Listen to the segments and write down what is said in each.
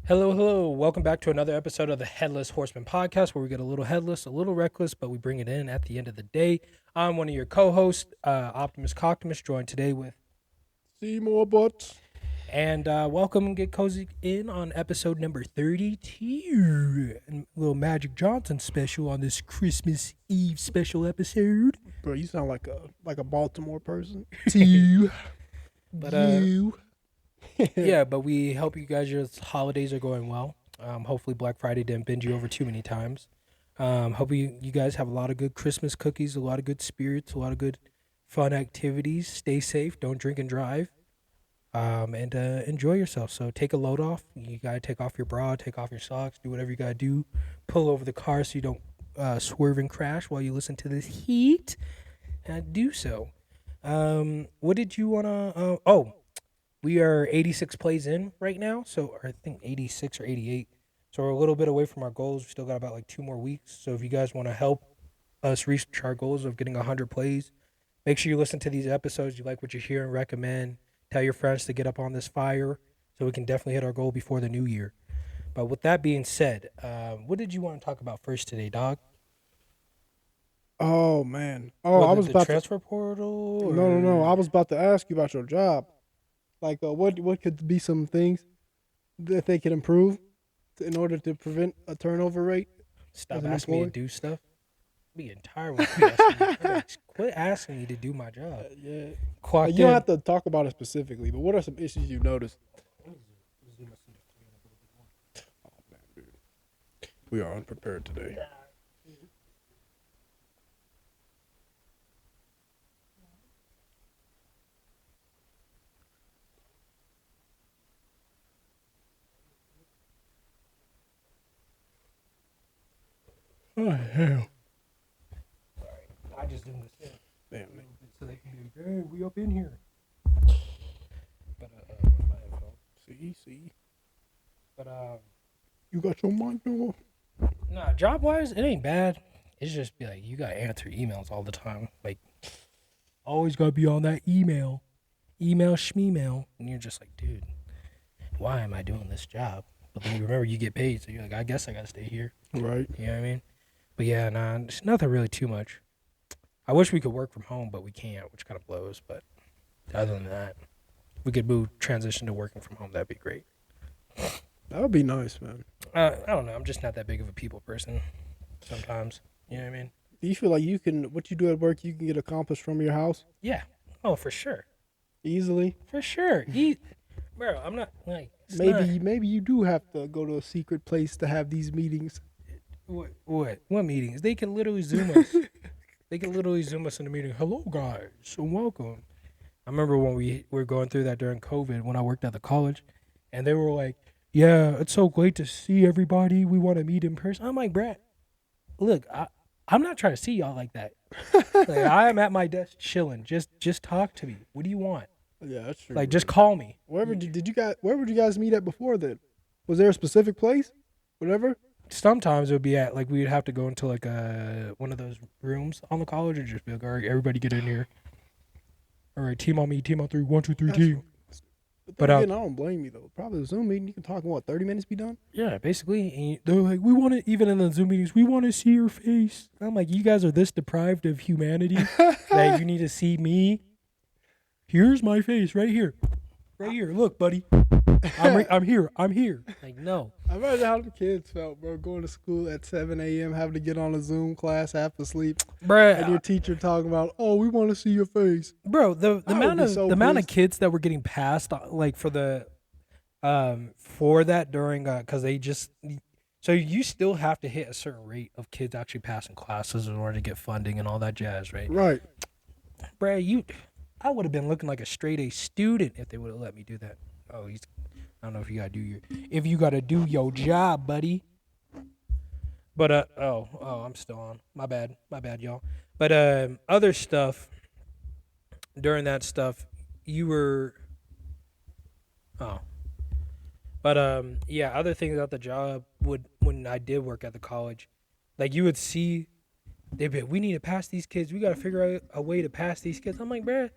Hello, hello. Welcome back to another episode of the Headless Horsemen Podcast, where we get a little headless, a little reckless, but we bring it in at the end of the day. I'm one of your co-hosts, Optimus Coctimus, joined today with See more butts. and welcome and get cozy in on episode number 32, and a little Magic Johnson special on this Christmas Eve special episode. Bro, you sound like a Baltimore person. To But you. yeah, but we hope you guys, your holidays are going well. Hopefully Black Friday didn't bend you over too many times. Hope you guys have a lot of good Christmas cookies, a lot of good spirits, a lot of good fun activities. Stay safe, don't drink and drive, and enjoy yourself. So take a load off. You gotta take off your bra, take off your socks, do whatever you gotta do. Pull over the car so you don't swerve and crash while you listen to this heat. Do so. What did you wanna? We are 86 plays in right now, so I think 86 or 88. So we're a little bit away from our goals. We still got about like 2 more weeks. So if you guys want to help us reach our goals of getting 100 plays, make sure you listen to these episodes. You like what you hear and recommend. Tell your friends to get up on this fire so we can definitely hit our goal before the new year. But with that being said, what did you want to talk about first today, dog? Oh man. Oh, Was I it was the about transfer portal? to. No. or- I was about to ask you about your job. Like, what could be some things that they could improve in order to prevent a turnover rate? Stop as an asking me to employee? do stuff. I'm getting tired when you ask me. I'm like, quit asking me to do my job. Yeah. Clock You don't in. have to talk about it specifically, but what are some issues you noticed? Oh man, dude. We are unprepared today. Oh hell. I just zoomed this in Damn. so they can be like, hey, we up in here. But my headphones. See. But You got your mic on? nah, job wise, it ain't bad. It's just be like you gotta answer emails all the time. Like always gotta be on that email schmeemail, and you're just like, dude, why am I doing this job? But then you remember you get paid, so you're like, I guess I gotta stay here. Right. You know what I mean? But yeah, nah, it's nothing really too much. I wish we could work from home, but we can't, which kind of blows. But other than that, we could transition to working from home. That'd be great. That would be nice, man. I don't know. I'm just not that big of a people person sometimes. You know what I mean? Do you feel like what you do at work, you can get accomplished from your house Yeah. Oh, for sure. easily? For sure. Bro, I'm not like Maybe you do have to go to a secret place to have these meetings. What meetings? They can literally zoom us. They can literally zoom us in the meeting. Hello, guys, and welcome. I remember when we were going through that during COVID when I worked at the college, and they were like, "Yeah, it's so great to see everybody. We want to meet in person." I'm like, "Brad, look, I'm not trying to see y'all like that. Like, I am at my desk chilling. Just talk to me. What do you want? Yeah, that's true. Like, just call me." where would you guys meet at before then? Was there a specific place? Whatever. Sometimes it would be at like we'd have to go into like one of those rooms on the college and just be like, all right, everybody get in here. All right, team on me, team on 3, 1, 2, 3, team. But then again, I don't blame you though. Probably a Zoom meeting, you can talk in what, 30 minutes be done? Yeah, basically, and they're like, we want to, even in the Zoom meetings, we want to see your face. I'm like, you guys are this deprived of humanity that you need to see me. Here's my face right here. Right here. Look, buddy. I'm here. Like, no. I imagine how the kids felt, bro, going to school at 7 a.m., having to get on a Zoom class, half asleep, and your Bruh, teacher talking about, oh, we want to see your face. bro, the I would amount be of so the amount of pissed. kids that were getting passed like for that during because they just so you still have to hit a certain rate of kids actually passing classes in order to get funding and all that jazz, right? Right. Bruh, I would have been looking like a straight A student if they would have let me do that. Oh, I don't know if you gotta do your job, buddy. But I'm still on. My bad, y'all. But other stuff during that stuff, you were. Oh, but yeah, other things about the job when I did work at the college, like you would see, they'd be, we need to pass these kids. We gotta figure out a way to pass these kids. I'm like, bruh,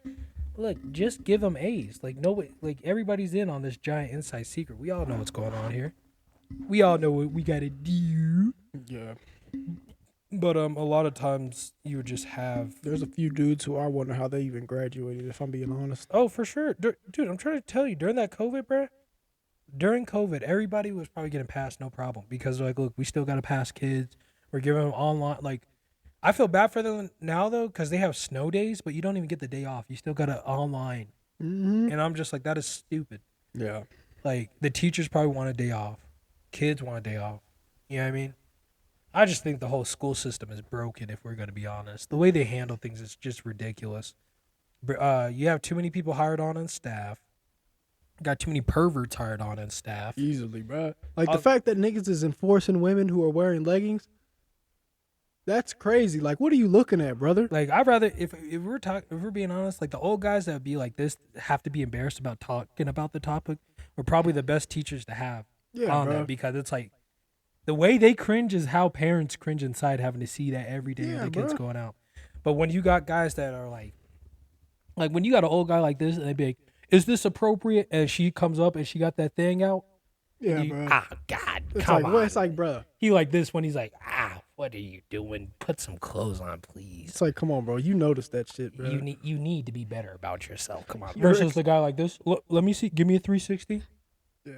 look, just give them A's. Like nobody, like everybody's in on this giant inside secret. We all know what's going on here. We all know what we gotta do. Yeah. But a lot of times you would just have. There's a few dudes who I wonder how they even graduated, if I'm being honest. Oh, for sure, dude. I'm trying to tell you, during that COVID, bruh. During COVID, everybody was probably getting passed no problem because they're like, look, we still gotta pass kids. We're giving them online. Like, I feel bad for them now though because they have snow days, but you don't even get the day off. You still gotta online, Mm-hmm. and I'm just like, that is stupid. Yeah. Like, the teachers probably want a day off. Kids want a day off. You know what I mean? I just think the whole school system is broken, if we're going to be honest. The way they handle things is just ridiculous. You have too many people hired on staff. Got too many perverts hired on staff. Easily, bro. Like, the fact that niggas is enforcing women who are wearing leggings, that's crazy. Like, what are you looking at, brother? Like, I'd rather, if we're being honest, like, the old guys that would be like this have to be embarrassed about talking about the topic are probably the best teachers to have on that, because it's like, the way they cringe is how parents cringe inside having to see that every day of the kids going out. But when you got guys that are like when you got an old guy like this and they be like, is this appropriate? And she comes up and she got that thing out. Yeah, you, bro. Ah, God, it's come like, on. Well, it's like, bro. He like this when he's like, what are you doing? Put some clothes on, please. It's like, come on, bro. You noticed that shit, bro. You need to be better about yourself. Come on. Versus the guy like this. Let me see. Give me a 360. Yeah.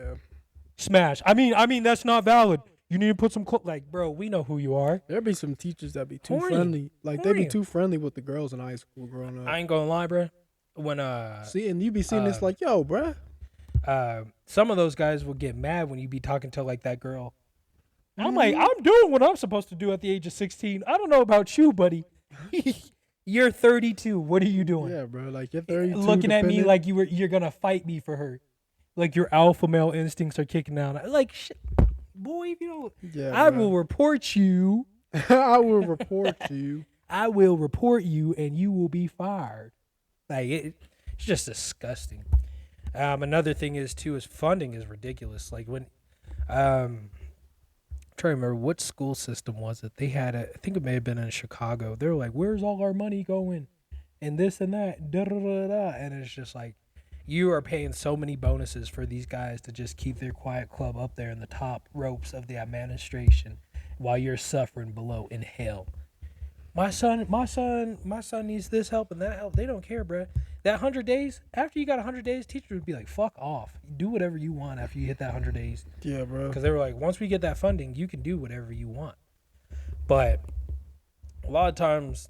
Smash. I mean, that's not valid. You need to put some like, bro, we know who you are. There be some teachers that be too friendly. Like, they be too friendly with the girls in high school growing up. I ain't gonna lie, bro. When see, and you be seeing this like, yo, bro. Some of those guys will get mad when you be talking to like that girl. I'm like, I'm doing what I'm supposed to do at the age of 16. I don't know about you, buddy. You're 32. What are you doing? Yeah, bro. Like, you're 32. Looking at me like you're gonna fight me for her. Like your alpha male instincts are kicking out. Like, shit. Boy, if you don't, I will report you. I will report you. I will report you, and you will be fired. Like, it's just disgusting. Another thing is funding is ridiculous. Like when, I'm trying to remember what school system was it. They had I think it may have been in Chicago. They were like, "Where's all our money going?" And this and that, da da da da. And it's just like, you are paying so many bonuses for these guys to just keep their quiet club up there in the top ropes of the administration while you're suffering below in hell. My son needs this help and that help. They don't care, bro. That 100 days, after you got 100 days, teacher would be like, fuck off. Do whatever you want after you hit that 100 days. Yeah, bro. Because they were like, once we get that funding, you can do whatever you want. But a lot of times,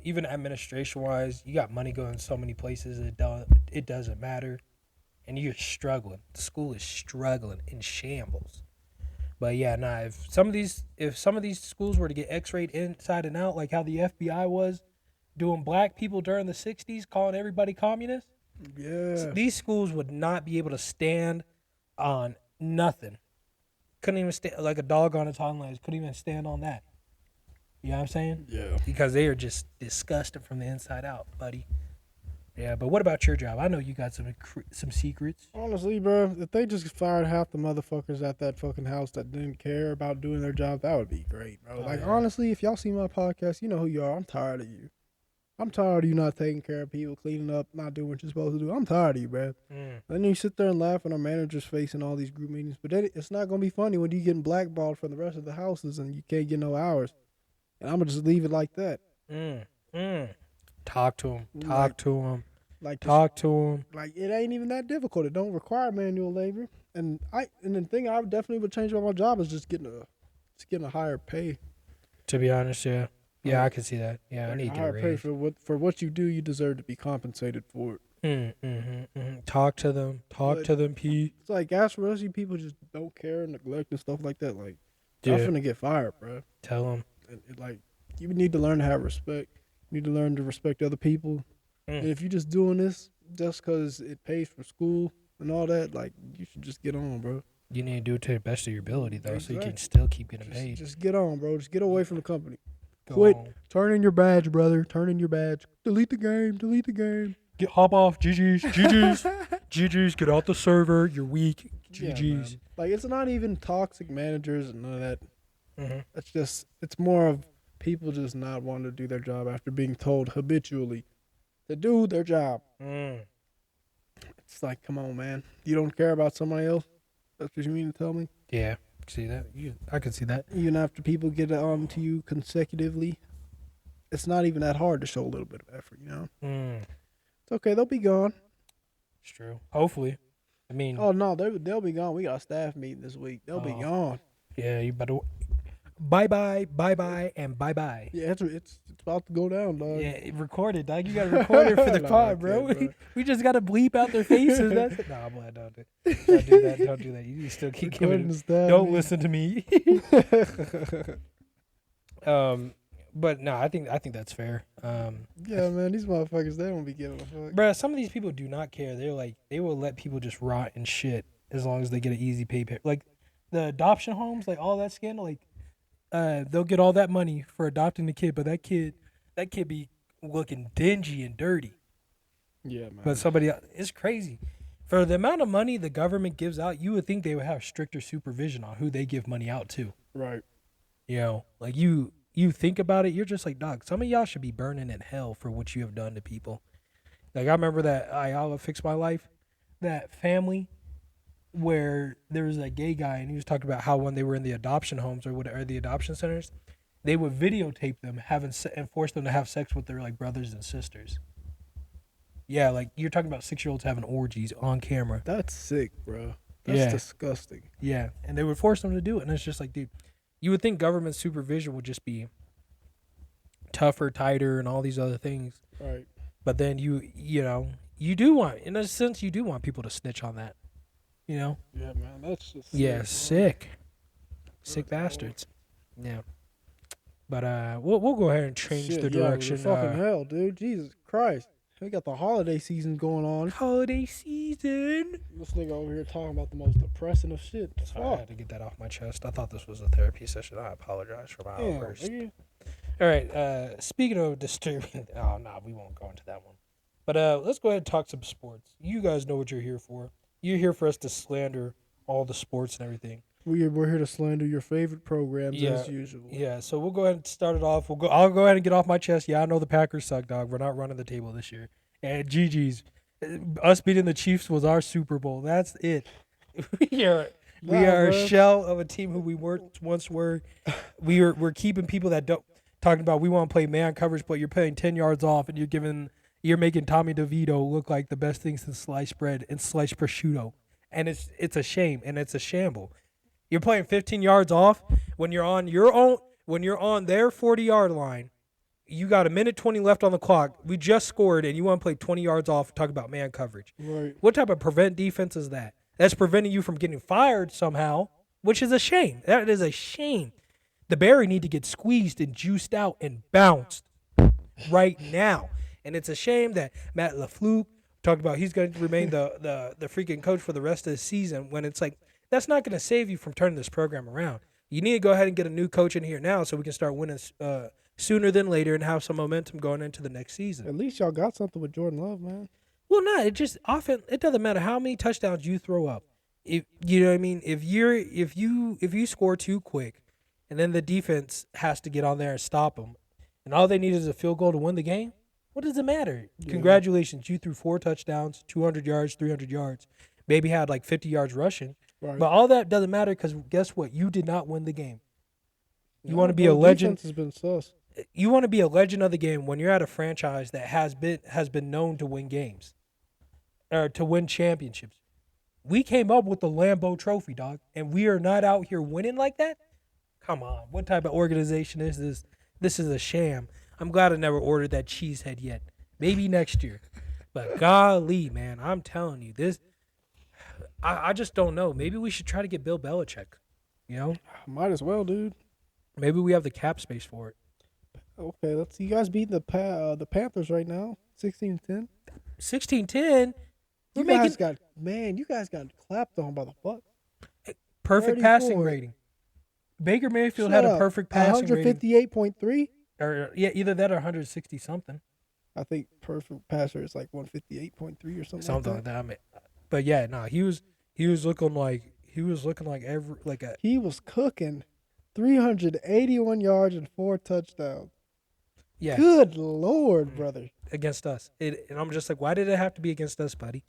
even administration-wise, you got money going so many places, it doesn't matter. And you're struggling. The school is struggling in shambles. But yeah, if some of these schools were to get x-rayed inside and out, like how the FBI was doing black people during the 60s, calling everybody communist, these schools would not be able to stand on nothing. Couldn't even stand, like a dog on its hind legs, couldn't even stand on that. You know what I'm saying? Yeah. Because they are just disgusting from the inside out, buddy. Yeah, but what about your job? I know you got some secrets. Honestly, bro, if they just fired half the motherfuckers at that fucking house that didn't care about doing their job, that would be great, bro. Honestly, if y'all see my podcast, you know who you are. I'm tired of you. I'm tired of you not taking care of people, cleaning up, not doing what you're supposed to do. I'm tired of you, bro. Then you sit there and laugh in our manager's face in all these group meetings, but then it's not going to be funny when you getting blackballed from the rest of the houses and you can't get no hours. And I'm going to just leave it like that. Talk to him. Talk to him. Like, it ain't even that difficult. It don't require manual labor. And the thing I definitely would change about my job is just getting a higher pay. To be honest, yeah. Yeah, I can see that. Yeah, like I need to higher raise. Pay for what you do, you deserve to be compensated for it. Talk to them. Talk to them, P. It's like, as for us, you people just don't care and neglect and stuff like that. Like, y'all finna get fired, bro. Tell them. Like, you need to learn to have respect. You need to learn to respect other people. And if you're just doing this just because it pays for school and all that, like, you should just get on, bro. You need to do it to the best of your ability, though, so you can still keep getting paid. Just get on, bro. Just get away from the company. Quit. Turn in your badge, brother. Turn in your badge. Delete the game. Delete the game. Hop off. GG's. Get out the server. You're weak. GG's. Yeah, like, it's not even toxic managers and none of that. It's more of people just not wanting to do their job after being told habitually to do their job. It's like, come on, man. You don't care about somebody else? That's what you mean to tell me? Yeah, see that? I could see that. Even after people get on to you consecutively, it's not even that hard to show a little bit of effort, you know? It's okay. They'll be gone. It's true. Hopefully. I mean, Oh, no, they'll be gone. We got a staff meeting this week. They'll be gone. Yeah, you better. Bye-bye, bye-bye, and bye-bye. Yeah, it's about to go down, dog. Yeah, record it, dog. You got to record it for the pod, bro. We just got to bleep out their faces. That's it. Nah, boy, don't do that. Don't do that. You still keep giving it. Don't listen to me. But no, I think that's fair. Yeah, man, these motherfuckers, they don't be giving a fuck. Bruh, some of these people do not care. They're like, they will let people just rot and shit as long as they get an easy pay. Like, the adoption homes, like, all that scandal, like, they'll get all that money for adopting the kid, but that kid be looking dingy and dirty. Yeah, man. But somebody else, it's crazy. For the amount of money the government gives out, you would think they would have stricter supervision on who they give money out to. Right. You know, like you think about it, you're just like, dog, some of y'all should be burning in hell for what you have done to people. Like, I remember that Ayala Fix My Life, that family where there was a gay guy and he was talking about how when they were in the adoption homes or the adoption centers, they would videotape them and force them to have sex with their like brothers and sisters. Yeah, like you're talking about 6-year-olds having orgies on camera. That's sick, bro. That's disgusting. Yeah, and they would force them to do it, and it's just like, dude, you would think government supervision would just be tougher, tighter, and all these other things. Right. But then you know, you do want, in a sense, you do want people to snitch on that. You know? Yeah, man, that's just sick. Sick bastards. Yeah. But we'll go ahead and change the direction. Fucking hell, dude. Jesus Christ. We got the holiday season going on. Holiday season. This nigga over here talking about the most depressing of shit. Sorry, I had to get that off my chest. I thought this was a therapy session. I apologize for my outburst. All right. Speaking of disturbing, we won't go into that one. But let's go ahead and talk some sports. You guys know what you're here for. You're here for us to slander all the sports and everything. We're here to slander your favorite programs as usual. Yeah, so we'll go ahead and start it off. I'll go ahead and get off my chest. Yeah, I know the Packers suck, dog. We're not running the table this year. And GG's. Us beating the Chiefs was our Super Bowl. That's it. We are a shell of a team who we once were. We're keeping people that don't talking about we want to play man coverage, but you're playing 10 yards off and you're making Tommy DeVito look like the best thing since sliced bread and sliced prosciutto. And it's a shame and it's a shamble. You're playing 15 yards off when you're on their 40-yard line. You got 1:20 left on the clock. We just scored and you want to play 20 yards off and talk about man coverage. Right. What type of prevent defense is that? That's preventing you from getting fired somehow, which is a shame. That is a shame. The Barry need to get squeezed and juiced out and bounced right now. And it's a shame that Matt LaFleur talked about he's going to remain the freaking coach for the rest of the season when it's like, that's not going to save you from turning this program around. You need to go ahead and get a new coach in here now so we can start winning sooner than later and have some momentum going into the next season. At least y'all got something with Jordan Love, man. Well, no, it doesn't matter how many touchdowns you throw up. If you know what I mean, if you score too quick, and then the defense has to get on there and stop them, and all they need is a field goal to win the game, what does it matter? Yeah. Congratulations, you threw 4 touchdowns, 200 yards, 300 yards, maybe had like 50 yards rushing. Right. But all that doesn't matter because guess what? You did not win the game. You want to be a legend. Defense has been sus. You want to be a legend of the game when you're at a franchise that has been known to win games or to win championships. We came up with the Lambeau Trophy, dog, and we are not out here winning like that? Come on. What type of organization is this? This is a sham. I'm glad I never ordered that cheesehead yet. Maybe next year. But golly, man, I'm telling you, this I just don't know. Maybe we should try to get Bill Belichick, you know? Might as well, dude. Maybe we have the cap space for it. Okay, let's see. You guys beating the Panthers right now, 16-10. 16-10? You guys got clapped on by the Bucs. Perfect 34. Passing rating. Baker Mayfield had a perfect passing rating. 158.3? Or either that or 160 something. I think perfect passer is like 158.3 or something. Something like that. I mean, but yeah, no, he was looking like he was cooking 381 yards and 4 touchdowns. Yeah. Good Lord, brother. Against us. And I'm just like, why did it have to be against us, buddy?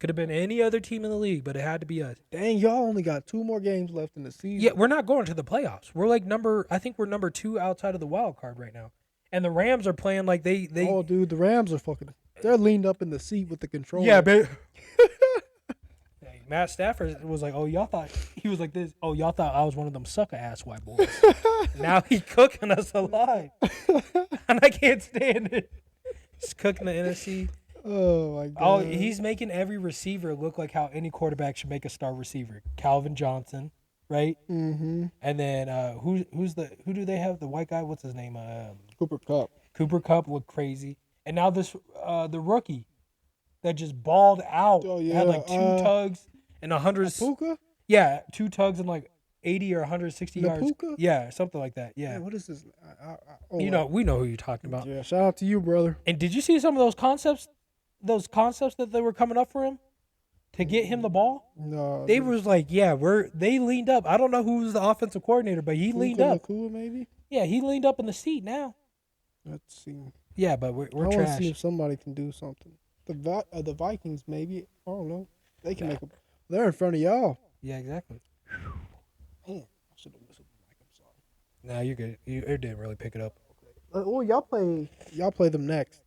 Could have been any other team in the league, but it had to be us. Dang, y'all only got 2 more games left in the season. Yeah, we're not going to the playoffs. We're like I think we're number 2 outside of the wild card right now. And the Rams are playing like they Oh, dude, the Rams are they're leaned up in the seat with the controller. Yeah, but Matt Stafford was like, y'all thought I was one of them sucker ass white boys. Now he's cooking us alive. And I can't stand it. He's cooking the NFC. Oh my god. Oh, he's making every receiver look like how any quarterback should make a star receiver. Calvin Johnson, right? Mm-hmm. And then who do they have? The white guy, what's his name? Cooper Kupp. Cooper Kupp looked crazy. And now this the rookie that just balled out had like 2 tugs and 100. Puka? Yeah, 2 tugs and like 80 or 160 yards. Puka? Yeah, something like that. Yeah. Man, what is this? We know who you're talking about. Yeah, shout out to you, brother. And did you see some of those concepts that they were coming up for him to get him the ball? No. They was like, they leaned up. I don't know who was the offensive coordinator, but he leaned up. Cool, maybe? Yeah, he leaned up in the seat now. Let's see. Yeah, but we're I want trash. to see if somebody can do something. The Vikings, maybe. I don't know. They can make a. They're in front of y'all. Yeah, exactly. Man, I should have whistled the mic. I'm sorry. Nah, you're good. You didn't really pick it up. Y'all play them next.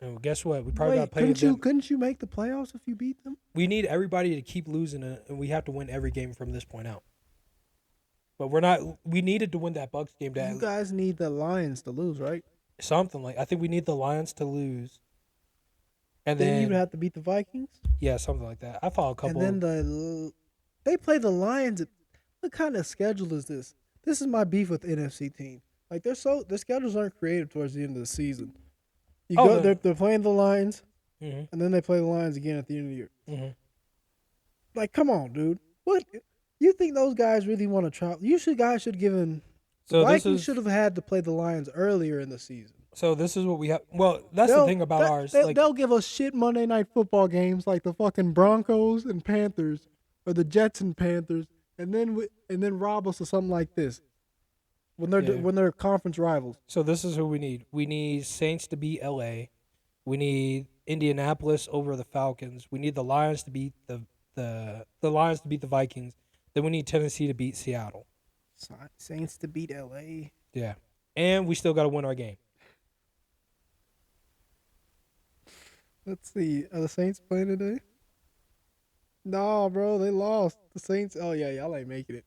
And guess what? We probably got to play them. Couldn't you make the playoffs if you beat them? We need everybody to keep losing, and we have to win every game from this point out. But we're not. We needed to win that Bucs game. You guys need the Lions to lose, right? Something like I think we need the Lions to lose, and then you'd have to beat the Vikings. Yeah, something like that. I follow a couple. And then they play the Lions. What kind of schedule is this? This is my beef with NFC teams. Like their schedules aren't creative towards the end of the season. They're playing the Lions, and then they play the Lions again at the end of the year. Mm-hmm. Like, come on, dude. What you think those guys really want to try? Guys should given. So Vikings should have had to play the Lions earlier in the season. So this is what we have. Well, that's the thing about ours. They'll give us shit Monday Night Football games like the fucking Broncos and Panthers, or the Jets and Panthers, and then rob us of something like this. When they're conference rivals. So this is who we need. We need Saints to beat LA. We need Indianapolis over the Falcons. We need the Lions to beat the Lions to beat the Vikings. Then we need Tennessee to beat Seattle. Saints to beat LA. Yeah. And we still got to win our game. Let's see. Are the Saints playing today? No, bro, they lost. The Saints. Oh yeah, y'all ain't making it.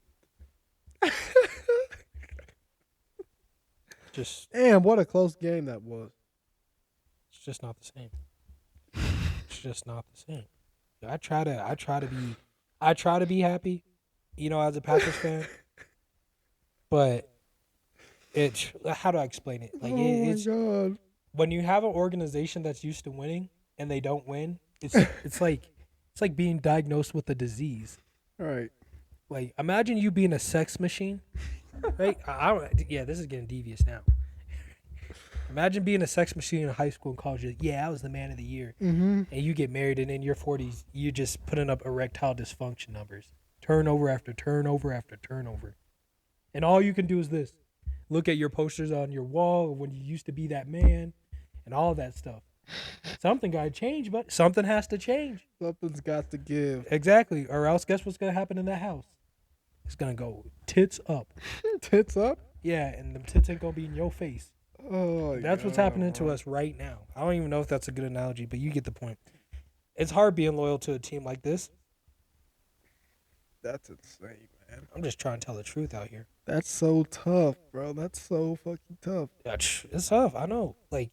Damn, what a close game that was. It's just not the same. It's just not the same. I try to be happy, as a Packers fan. But how do I explain it? Like my God. When you have an organization that's used to winning and they don't win, it's like being diagnosed with a disease. All right. Like imagine you being a sex machine. Right? This is getting devious now. Imagine being a sex machine in high school and college. I was the man of the year. Mm-hmm. And you get married, and in your 40s, you're just putting up erectile dysfunction numbers. Turnover after turnover after turnover. And all you can do is this. Look at your posters on your wall of when you used to be that man and all that stuff. Something got to change, but something has to change. Something's got to give. Exactly. Or else guess what's going to happen in that house? It's going to go tits up. Tits up? Yeah, and them tits ain't going to be in your face. Oh, that's what's happening to us right now. I don't even know if that's a good analogy, but you get the point. It's hard being loyal to a team like this. That's insane, man. I'm just trying to tell the truth out here. That's so tough, bro. That's so fucking tough. It's tough. I know. Like,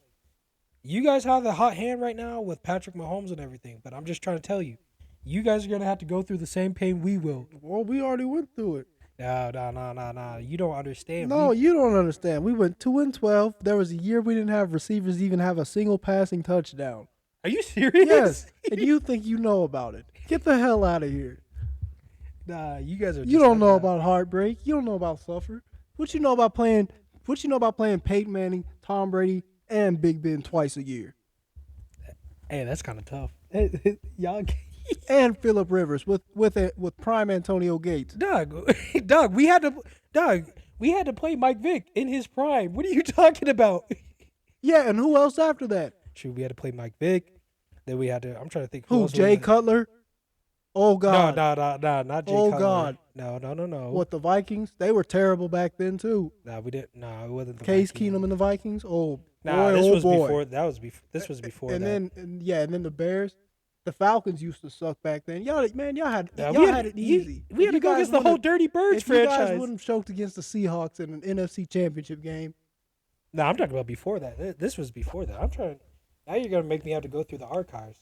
you guys have the hot hand right now with Patrick Mahomes and everything, but I'm just trying to tell you. You guys are going to have to go through the same pain we will. Well, we already went through it. No. You don't understand. No, you don't understand. We went 2-12. There was a year we didn't have receivers even have a single passing touchdown. Are you serious? Yes. And you think you know about it. Get the hell out of here. Nah, you guys are. You don't know about heartbreak. You don't know about suffer. What you know about playing Peyton Manning, Tom Brady, and Big Ben twice a year? Hey, that's kind of tough. Y'all. And Phillip Rivers with prime Antonio Gates. Doug, we had to play Mike Vick in his prime. What are you talking about? Yeah, and who else after that? Shoot, we had to play Mike Vick. Then we had to. I'm trying to think who Who? else. Jay Cutler? Oh No, God. no, not Jay Oh Cutler. God. No. What, the Vikings? They were terrible back then too. Nah, we didn't. Nah, it wasn't the Case Vikings. Keenum and the Vikings. Oh Nah, boy, this oh was boy. before. That was before. This was before And that. then and then the Bears. The Falcons used to suck back then. Y'all had Nah, had it easy. We had to go against the whole Dirty Birds If you guys franchise. wouldn't have choked against the Seahawks in an NFC Championship game. No, I'm talking about before that. This was before that. I'm trying. Now you're gonna make me have to go through the archives.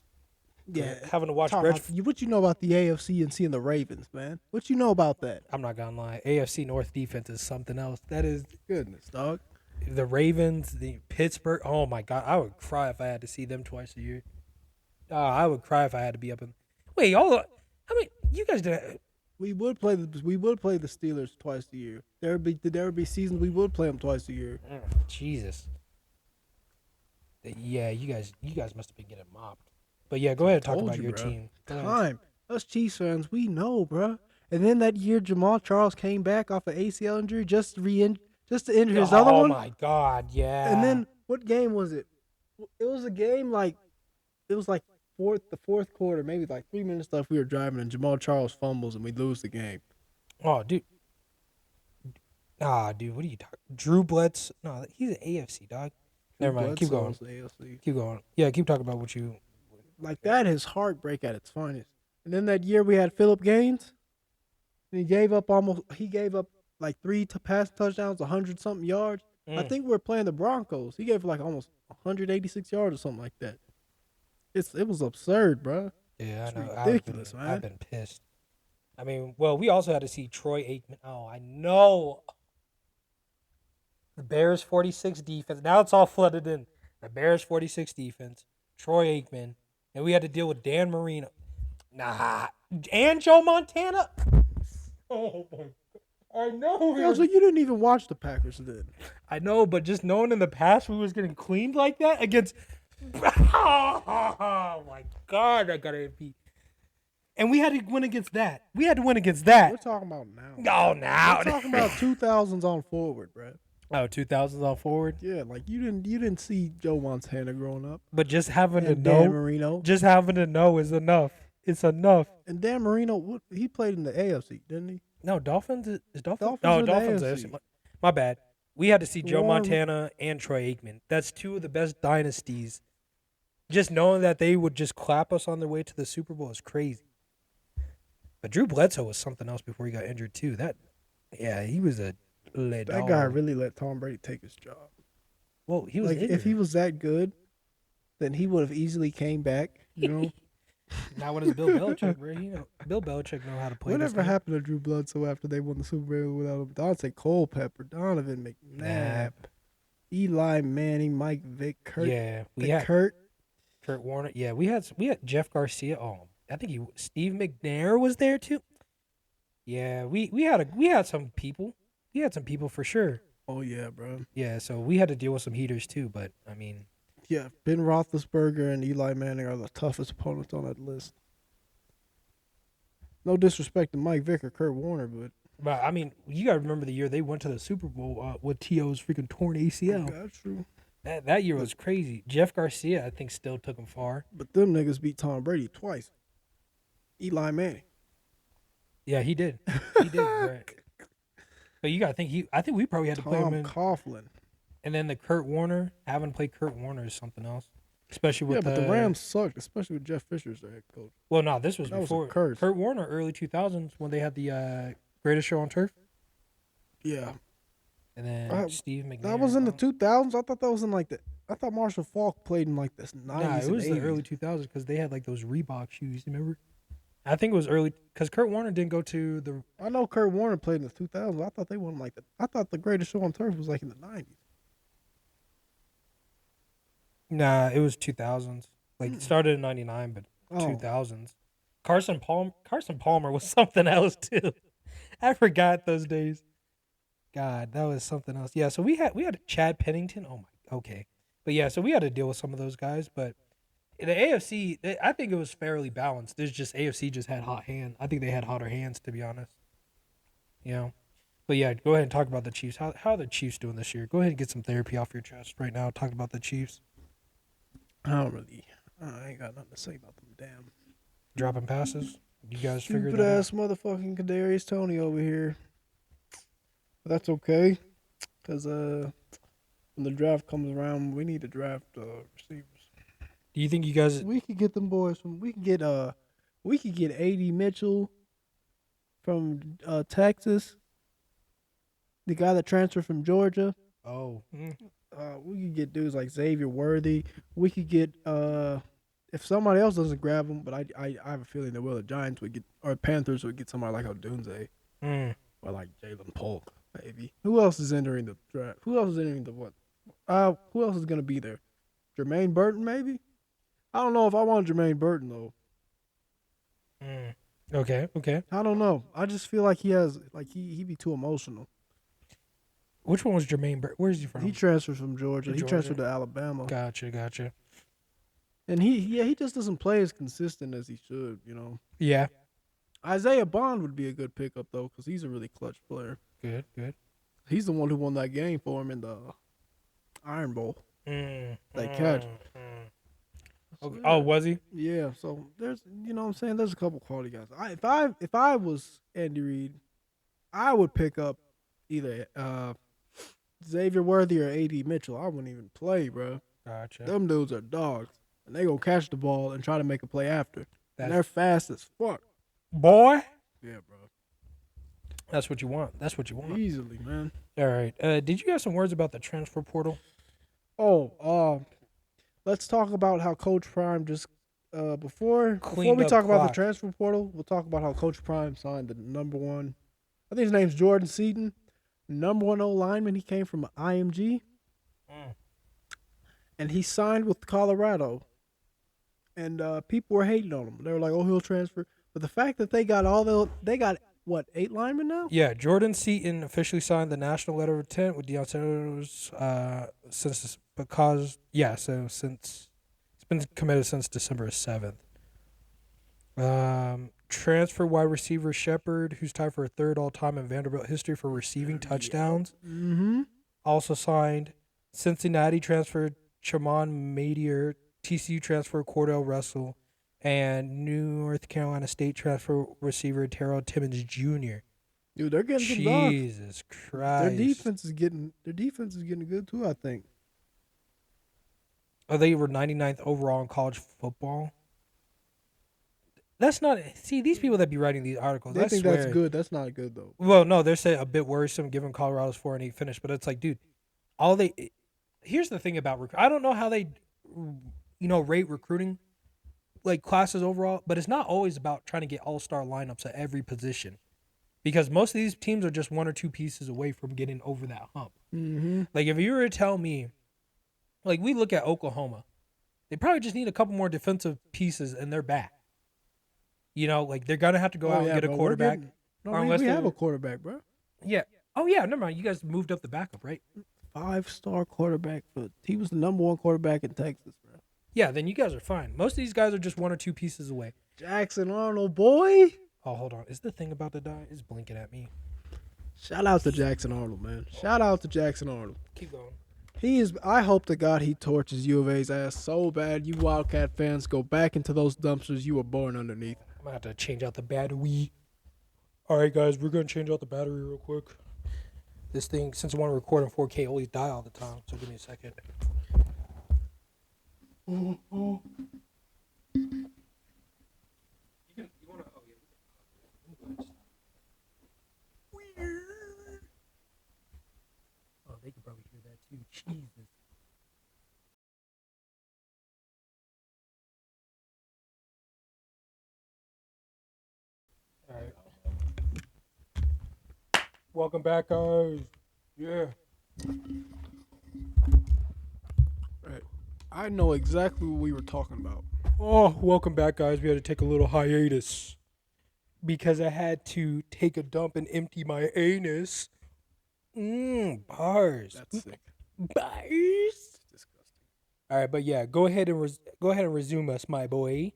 Yeah, having to watch. What you know about the AFC and seeing the Ravens, man? What you know about that? I'm not gonna lie. AFC North defense is something else. That is Goodness, dog. the Ravens, the Pittsburgh. Oh my God, I would cry if I had to see them twice a year. I would cry if I had to be up in. Wait, you guys did. We would play the Steelers twice a year. There would be seasons we would play them twice a year. Jesus. Yeah, you guys must have been getting mopped. But yeah, go ahead and talk about your team. Us Chiefs fans, we know, bro. And then that year, Jamal Charles came back off an ACL injury just to injure his other one. Oh my God, yeah. And then what game was it? It was a game like the fourth quarter, maybe like 3 minutes left. We were driving, and Jamal Charles fumbles, and we lose the game. Oh, dude. Dude, what are you talking? Drew Bledsoe? No, he's an AFC dog. Never mind. Keep going. Keep going. Yeah, keep talking about what you. Like, that is heartbreak at its finest. And then that year we had Phillip Gaines. And he gave up like 3 pass touchdowns, 100-something yards. I think we were playing the Broncos. He gave like almost 186 yards or something like that. It was absurd, bro. Yeah, I know. Ridiculous, man. I've been pissed. I mean, well, we also had to see Troy Aikman. Oh, I know. The Bears 46 defense. Now it's all flooded in. The Bears 46 defense. Troy Aikman. And we had to deal with Dan Marino. And Joe Montana. Oh, my God. I know. So you didn't even watch the Packers then. I know, but just knowing in the past we was getting cleaned like that against. Oh, my God. I got to beat. And we had to win against that. We're talking about now. No, now. We're talking about 2000s on forward, bro. Oh, 2000s on forward? Yeah, like you didn't see Joe Montana growing up. But just having to Dan know. Marino. Just having to know is enough. It's enough. And Dan Marino, he played in the AFC, didn't he? No, Dolphins is Dolphins? Dolphins Dolphins. AFC. My bad. We had to see Joe Montana and Troy Aikman. That's two of the best dynasties. Just knowing that they would just clap us on their way to the Super Bowl is crazy. But Drew Bledsoe was something else before he got injured too. He was a lead That dog. guy really let Tom Brady take his job. Well, he was like injured. If he was that good, then he would have easily came back. You know. Not when it's Bill Belichick, bro. Bill Belichick know how to play. Whatever happened to Drew Bledsoe after they won the Super Bowl without him? Dante Culpepper, Donovan McNabb, Eli Manning, Mike Vick, Kurt. Yeah, Kurt Warner. Yeah, we had Jeff Garcia. Oh, I think Steve McNair was there too. Yeah, we had some people. We had some people for sure. Oh yeah, bro. Yeah, so we had to deal with some heaters too. But I mean, yeah, Ben Roethlisberger and Eli Manning are the toughest opponents on that list. No disrespect to Mike Vick or Kurt Warner, but I mean, you gotta remember the year they went to the Super Bowl with T.O.'s freaking torn ACL. That's true. That year was crazy. Jeff Garcia, I think, still took him far. But them niggas beat Tom Brady twice. Eli Manning. Yeah, he did. He did. Right. But you gotta think I think we probably had to play him in. Coughlin. And then the Kurt Warner, having played Kurt Warner is something else. Especially with but the Rams sucked, especially with Jeff Fisher as their head coach. Well, no, this was before a curse. Kurt Warner, early 2000s when they had the Greatest Show on Turf. Yeah. And then Steve McNair. That was in the 2000s. I thought that was in like the. I thought Marshall Faulk played in like this 90s. Nah, it was the early 2000s because they had like those Reebok shoes. Remember? I think it was early because Kurt Warner didn't go to the. I know Kurt Warner played in the 2000s. I thought they won like the. I thought the Greatest Show on Turf was like in the 90s. Nah, it was 2000s. Like it started in '99, but 2000s. Carson Palmer was something else too. I forgot those days. God, that was something else. Yeah, so we had Chad Pennington. Oh my, okay, but yeah, so we had to deal with some of those guys. But in the AFC, I think it was fairly balanced. There's just AFC just had hot hands. I think they had hotter hands, to be honest. You know, but yeah, go ahead and talk about the Chiefs. How are the Chiefs doing this year? Go ahead and get some therapy off your chest right now. Talk about the Chiefs. I don't really I ain't got nothing to say about them damn Dropping passes. You guys figured stupid that out. ass motherfucking Kadarius Tony over here. But that's okay, cause when the draft comes around, we need to draft receivers. Do you think you guys? We could get them boys from. We could get A.D. Mitchell from Texas, the guy that transferred from Georgia. Oh, We could get dudes like Xavier Worthy. We could get if somebody else doesn't grab him, but I have a feeling that the Giants would get or Panthers would get somebody like Odunze or like Jalen Polk maybe. Who else is entering the draft? Who else is entering the what? Who else is gonna be there? Jermaine Burton maybe. I don't know if I want Jermaine Burton though. Okay. I don't know. I just feel like he be too emotional. Which one was Jermaine? Where's he from? He transferred from Georgia. He Georgia. transferred to Alabama. Gotcha. And he just doesn't play as consistent as he should, you know. Yeah. Isaiah Bond would be a good pickup though, because he's a really clutch player. Good. He's the one who won that game for him in the Iron Bowl. That catch. Okay. Oh, was he? Yeah. So there's, you know what I'm saying. There's a couple quality guys. If I was Andy Reid, I would pick up either Xavier Worthy or A.D. Mitchell. I wouldn't even play, bro. Gotcha. Them dudes are dogs, and they gonna catch the ball and try to make a play after. And they're fast as fuck. Boy. Yeah, bro. That's what you want. Easily, man. All right. Did you have some words about the transfer portal? Oh, let's talk about how Coach Prime just before we talk about the transfer portal, we'll talk about how Coach Prime signed the number one. I think his name's Jordan Seaton, number one O lineman. He came from IMG, and he signed with Colorado. And people were hating on him. They were like, "Oh, he'll transfer." But the fact that they got what 8 linemen now? Yeah, Jordan Seaton officially signed the national letter of intent with Deion Sanders since it's been committed since December 7th. Transfer wide receiver Shepard, who's tied for a third all-time in Vanderbilt history for receiving touchdowns. Also signed. Cincinnati transfer Chaman Madier, TCU transfer Cordell Russell, and North Carolina State transfer receiver Terrell Timmons Jr. Dude, they're getting some dogs. Jesus Christ. Their defense is getting good too, I think. Oh, they were 99th overall in college football. That's not. See, these people that be writing these articles, They think that's good. That's not good though. Well, no, they're saying a bit worrisome given Colorado's 4-8 finish, but it's like, dude, here's the thing about I don't know how they, rate recruiting, like classes overall, but it's not always about trying to get all-star lineups at every position, because most of these teams are just one or two pieces away from getting over that hump. Like if you were to tell me, like we look at Oklahoma, they probably just need a couple more defensive pieces and they're back. Like they're gonna have to go out and get a quarterback. We have a quarterback, bro. Yeah. Oh yeah. Never mind. You guys moved up the backup, right? 5-star quarterback. He was the number one quarterback in Texas, bro. Yeah. Then you guys are fine. Most of these guys are just one or two pieces away. Jackson Arnold, boy. Oh, hold on. Is the thing about to die? It's blinking at me. Shout out to Jackson Arnold, man. Shout out to Jackson Arnold. Keep going. I hope to God he torches U of A's ass so bad. You Wildcat fans go back into those dumpsters you were born underneath. I'm going to have to change out the battery. All right, guys. We're going to change out the battery real quick. This thing, since I want to record in 4K, always die all the time. So give me a second. You want to? Oh yeah. Oh, they could probably hear that too. Jesus. All right. Welcome back, guys. Yeah. Right. I know exactly what we were talking about. Oh, welcome back, guys. We had to take a little hiatus because I had to take a dump and empty my anus. Bars. That's sick. Bars. It's disgusting. All right, but yeah, go ahead and resume us, my boy.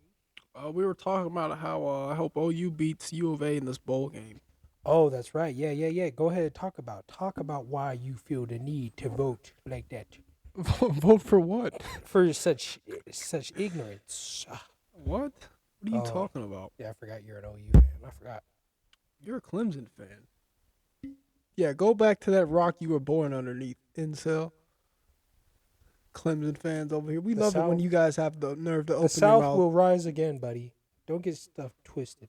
We were talking about how I hope OU beats U of A in this bowl game. Oh, that's right. Yeah. Go ahead and talk about why you feel the need to vote like that. Vote for what? For such ignorance. What? What are you talking about? Yeah, I forgot you're an OU fan. I forgot. You're a Clemson fan. Yeah, go back to that rock you were born underneath, incel. Clemson fans over here. We love it when you guys have the nerve to open your mouth. The South will rise again, buddy. Don't get stuff twisted.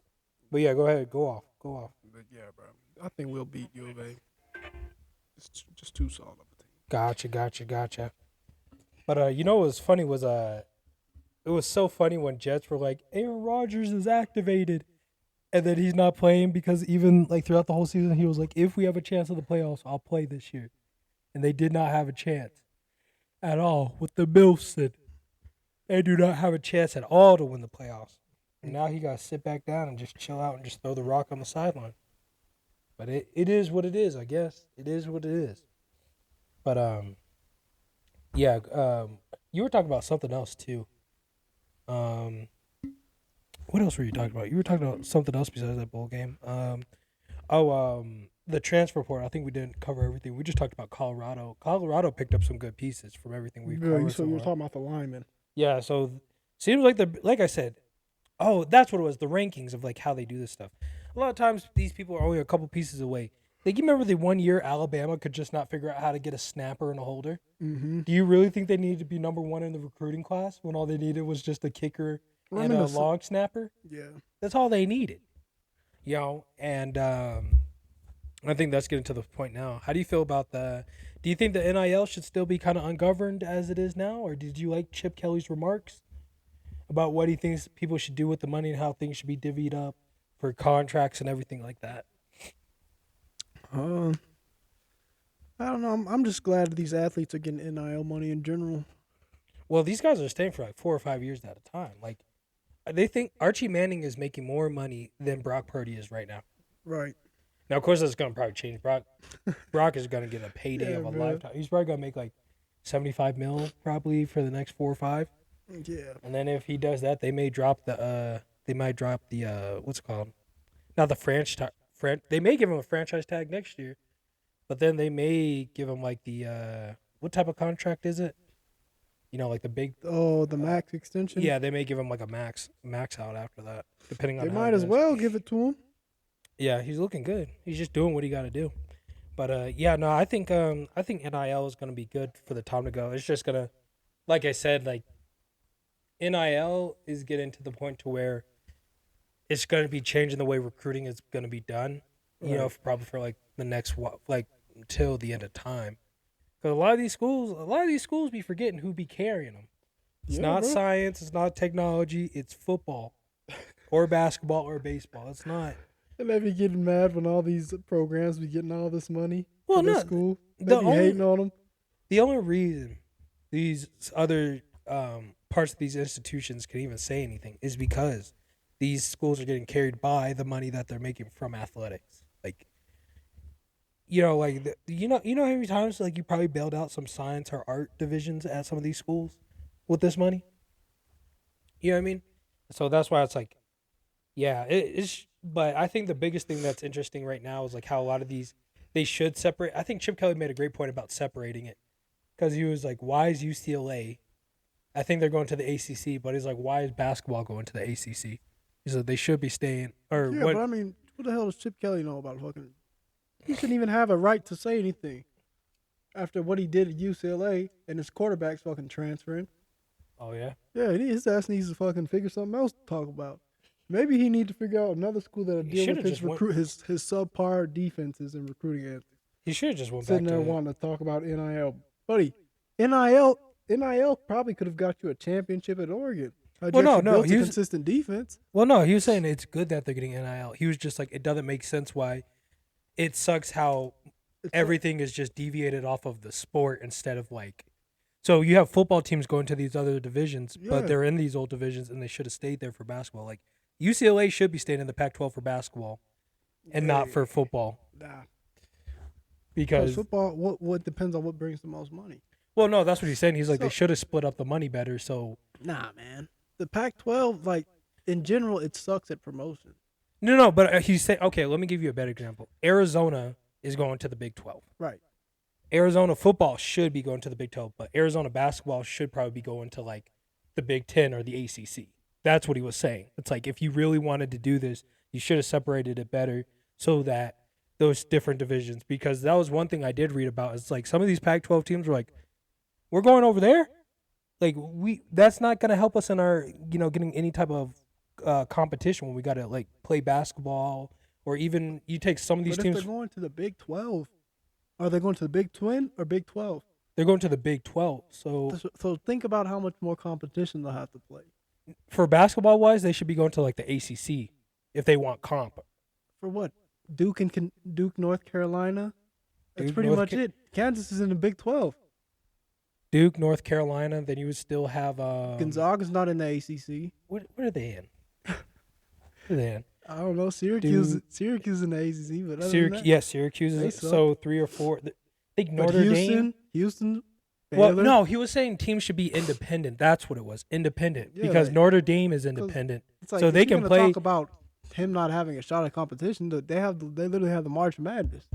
But yeah, go ahead. Go off. But yeah, bro. I think we'll beat U of A. It's just too solid of a team. Gotcha. But you know what was funny was it was so funny when Jets were like, Aaron Rodgers is activated. And then he's not playing because even like throughout the whole season, he was like, if we have a chance of the playoffs, I'll play this year. And they did not have a chance at all with the Bills. They do not have a chance at all to win the playoffs. And now he got to sit back down and just chill out and just throw the rock on the sideline. But it is what it is, I guess. It is what it is. But, yeah, you were talking about something else, too. What else were you talking about? You were talking about something else besides that bowl game. The transfer portal. I think we didn't cover everything. We just talked about Colorado. Colorado picked up some good pieces from everything we've covered. So you were talking about the linemen. Yeah, so seems like I said, that's what it was, the rankings of like how they do this stuff. A lot of times these people are only a couple pieces away. Like, you remember the 1 year Alabama could just not figure out how to get a snapper and a holder? Mm-hmm. Do you really think they needed to be number one in the recruiting class when all they needed was just a kicker and a long snapper? Yeah. That's all they needed. You know, and I think that's getting to the point now. How do you feel about do you think the NIL should still be kind of ungoverned as it is now? Or did you like Chip Kelly's remarks about what he thinks people should do with the money and how things should be divvied up for contracts and everything like that? I don't know. I'm just glad that these athletes are getting NIL money in general. Well, these guys are staying for like 4 or 5 years at a time. Like, they think Archie Manning is making more money than Brock Purdy is right now. Right. Now, of course, that's going to probably change. Brock is going to get a payday of a lifetime. He's probably going to make like $75 million probably for the next 4 or 5. Yeah. And then if he does that, they may drop the what's it called? Not the franchise. They may give him a franchise tag next year, but then they may give him like the what type of contract is it? You know, like the big. Oh, the max extension. Yeah, they may give him like a max out after that, depending on. They might as well give it to him. Yeah, he's looking good. He's just doing what he got to do. But yeah, no, I think NIL is gonna be good for the time to go. It's just gonna, like I said, like NIL is getting to the point to where it's going to be changing the way recruiting is going to be done, you know, probably for like the next, like until the end of time. Because a lot of these schools be forgetting who be carrying them. It's not science, it's not technology, it's football or basketball or baseball. It's not. And they be getting mad when all these programs be getting all this money for their school. They be hating on them. The only reason these other parts of these institutions can even say anything is because these schools are getting carried by the money that they're making from athletics. Like, you know, like you know how many times like you probably bailed out some science or art divisions at some of these schools with this money. You know what I mean? So that's why it's like, yeah, it's. But I think the biggest thing that's interesting right now is like how a lot of these they should separate. I think Chip Kelly made a great point about separating it because he was like, why is UCLA? I think they're going to the ACC, but he's like, why is basketball going to the ACC? He said they should be staying. Or yeah, what? But I mean, what the hell does Chip Kelly know about fucking? He shouldn't even have a right to say anything after what he did at UCLA and his quarterback's fucking transferring. Oh yeah. Yeah, his ass needs to fucking figure something else to talk about. Maybe he need to figure out another school that'll deal with his his subpar defenses and recruiting antics. He should have just went sitting back there to wanting to talk about NIL, buddy. NIL probably could have got you a championship at Oregon. Well, no, he was consistent defense. Well, no, he was saying it's good that they're getting NIL. He was just like, it doesn't make sense why. It sucks how everything is just deviated off of the sport instead of like. So you have football teams going to these other divisions, but they're in these old divisions and they should have stayed there for basketball. Like UCLA should be staying in the Pac-12 for basketball, and not for football. Nah. Because football, what depends on what brings the most money. Well, no, that's what he's saying. He's like, they should have split up the money better. So nah, man, the Pac-12, like in general, it sucks at promotion. No, but he's saying, okay, let me give you a better example. Arizona is going to the Big 12. Right. Arizona football should be going to the Big 12, but Arizona basketball should probably be going to like the Big 10 or the ACC. That's what he was saying. It's like if you really wanted to do this, you should have separated it better so that those different divisions, because that was one thing I did read about. It's like some of these Pac-12 teams were like, we're going over there. Like that's not going to help us in our, getting any type of competition when we got to like play basketball, or even you take some of these But teams. if they're going to the Big 12, are they going to the Big 12 or Big 12? They're going to the Big 12. So think about how much more competition they'll have to play. For basketball wise, they should be going to like the ACC if they want comp. For what? Duke, North Carolina. That's pretty much it. Kansas is in the Big 12. Duke, North Carolina. Then you would still have Gonzaga's not in the ACC. What are they in? Where are they in? I don't know. Syracuse in the ACC, but Syracuse is so 3 or 4. I think Notre Dame, Houston. Baylor. Well, no, he was saying teams should be independent. That's what it was, independent, because Notre Dame is independent, like, so they can play. Talk about him not having a shot at competition. They literally have the March Madness.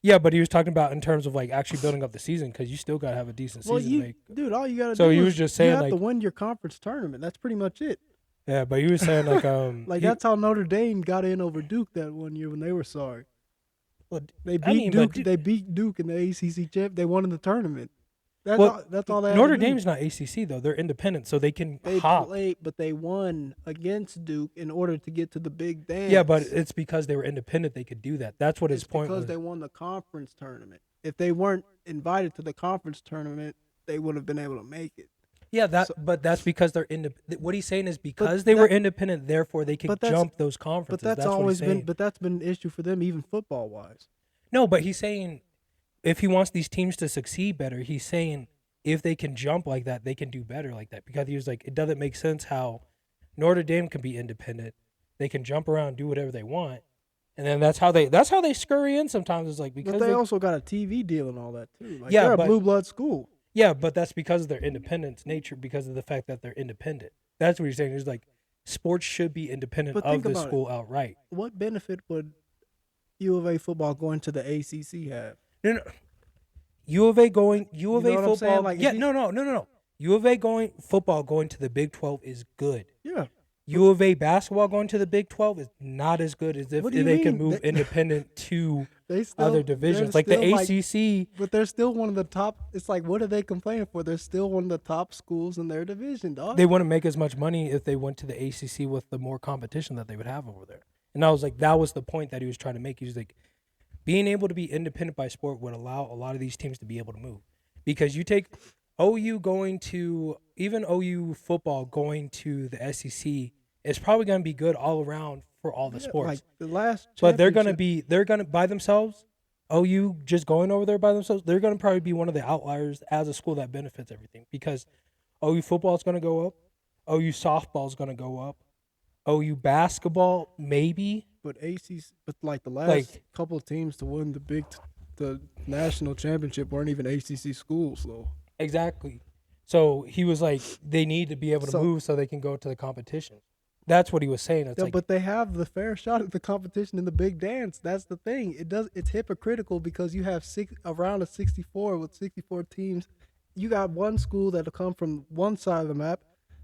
Yeah, but he was talking about in terms of like actually building up the season, because you still gotta have a decent season. Dude, all you gotta do. So he was just saying you have like to win your conference tournament. That's pretty much it. Yeah, but he was saying like that's how Notre Dame got in over Duke that one year when they were sorry. Well, they beat Duke. They beat Duke in the ACC champ. They won in the tournament. That's all they. Notre Dame's not ACC though; they're independent, so they can hop. But they won against Duke in order to get to the big dance. Yeah, but it's because they were independent; they could do that. That's what his point was. Because they won the conference tournament. If they weren't invited to the conference tournament, they wouldn't have been able to make it. Yeah, but that's because they're independent. What he's saying is because they were independent, therefore they can jump those conferences. But that's been an issue for them, even football wise. No, but he's saying if he wants these teams to succeed better, he's saying if they can jump like that, they can do better like that. Because he was like, it doesn't make sense how Notre Dame can be independent. They can jump around, do whatever they want, and then that's how they scurry in sometimes. It's like because they also got a TV deal and all that too. Like, they're a blue blood school. Yeah, but that's because of their independence nature, because of the fact that they're independent. That's what he's saying. He's like, sports should be independent of the school outright. What benefit would U of A football going to the ACC have? No. U of A football. Like, no. U of A football going to the Big 12 is good. Yeah. U of A basketball going to the Big 12 is not as good as if they can move independent to other divisions. Like the ACC. But they're still one of the top. It's like, what are they complaining for? They're still one of the top schools in their division, dog. They wouldn't make as much money if they went to the ACC with the more competition that they would have over there. And I was like, that was the point that he was trying to make. He was like, being able to be independent by sport would allow a lot of these teams to be able to move. Because you take OU even OU football going to the SEC, it's probably going to be good all around for all the sports. Like the last but they're going to by themselves, OU just going over there by themselves, they're going to probably be one of the outliers as a school that benefits everything. Because OU football is going to go up. OU softball is going to go up. OU basketball, maybe. But like the last couple of teams to win the national championship weren't even ACC schools, though. Exactly. So he was like, they need to be able to move so they can go to the competition. That's what he was saying. But they have the fair shot at the competition in the big dance. That's the thing. It's hypocritical because you have a round of 64 with 64 teams. You got one school that'll come from one side of the map,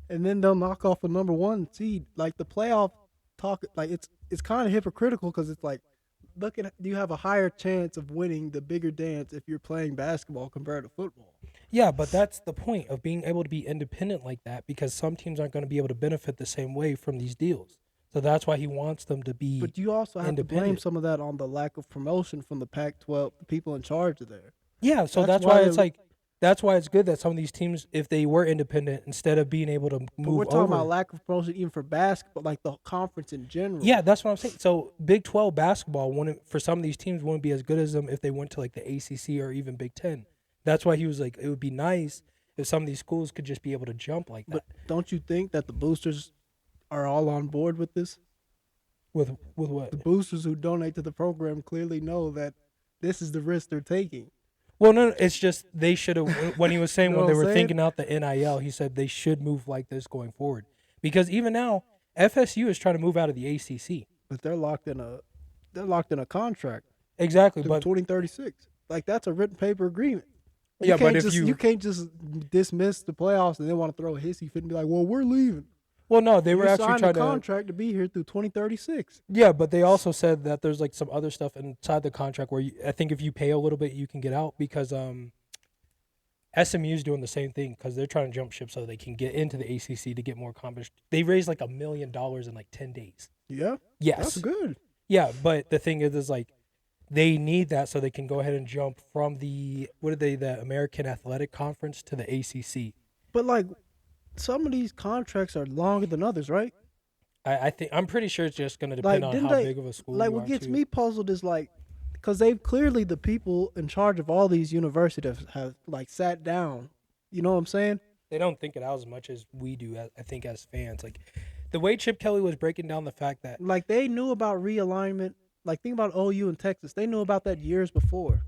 and then they'll knock off a number one seed. Like the playoff talk, like it's kind of hypocritical because it's like, you have a higher chance of winning the bigger dance if you're playing basketball compared to football. Yeah, but that's the point of being able to be independent like that, because some teams aren't going to be able to benefit the same way from these deals. So that's why he wants them to be. But you also have to blame some of that on the lack of promotion from the Pac-12, the people in charge of there. Yeah, so that's why it's like. That's why it's good that some of these teams, if they were independent, instead of being able to move over. We're talking about lack of promotion even for basketball, like the conference in general. Yeah, that's what I'm saying. So Big 12 basketball, for some of these teams, wouldn't be as good as them if they went to like the ACC or even Big 10. That's why he was like, it would be nice if some of these schools could just be able to jump like that. But don't you think that the boosters are all on board with this? With what? The boosters who donate to the program clearly know that this is the risk they're taking. Well, no, it's just they should have, when he was saying when they were thinking out the NIL, he said they should move like this going forward. Because even now, FSU is trying to move out of the ACC. But they're locked in a contract. Exactly. But 2036. Like that's a written paper agreement. Yeah, but if You can't just dismiss the playoffs and then want to throw a hissy fit and be like, well, we're leaving. Well, no, they were You actually signed a trying to. contract to be here through 2036. Yeah, but they also said that there's like some other stuff inside the contract where I think if you pay a little bit, you can get out because SMU's doing the same thing because they're trying to jump ship so they can get into the ACC to get more competition. They raised like $1 million in like 10 days. Yeah, Yes, that's good. Yeah, but the thing is like they need that so they can go ahead and jump from the the American Athletic Conference to the ACC. But like some of these contracts are longer than others, right? I think I'm pretty sure it's just going to depend on how big of a school. Like you what are gets too. me puzzled is like, because they've clearly the people in charge of all these universities have like sat down. You know what I'm saying? They don't think it out as much as we do. I think as fans, like the way Chip Kelly was breaking down the fact that Like they knew about realignment. Like think about OU and Texas. They knew about that years before.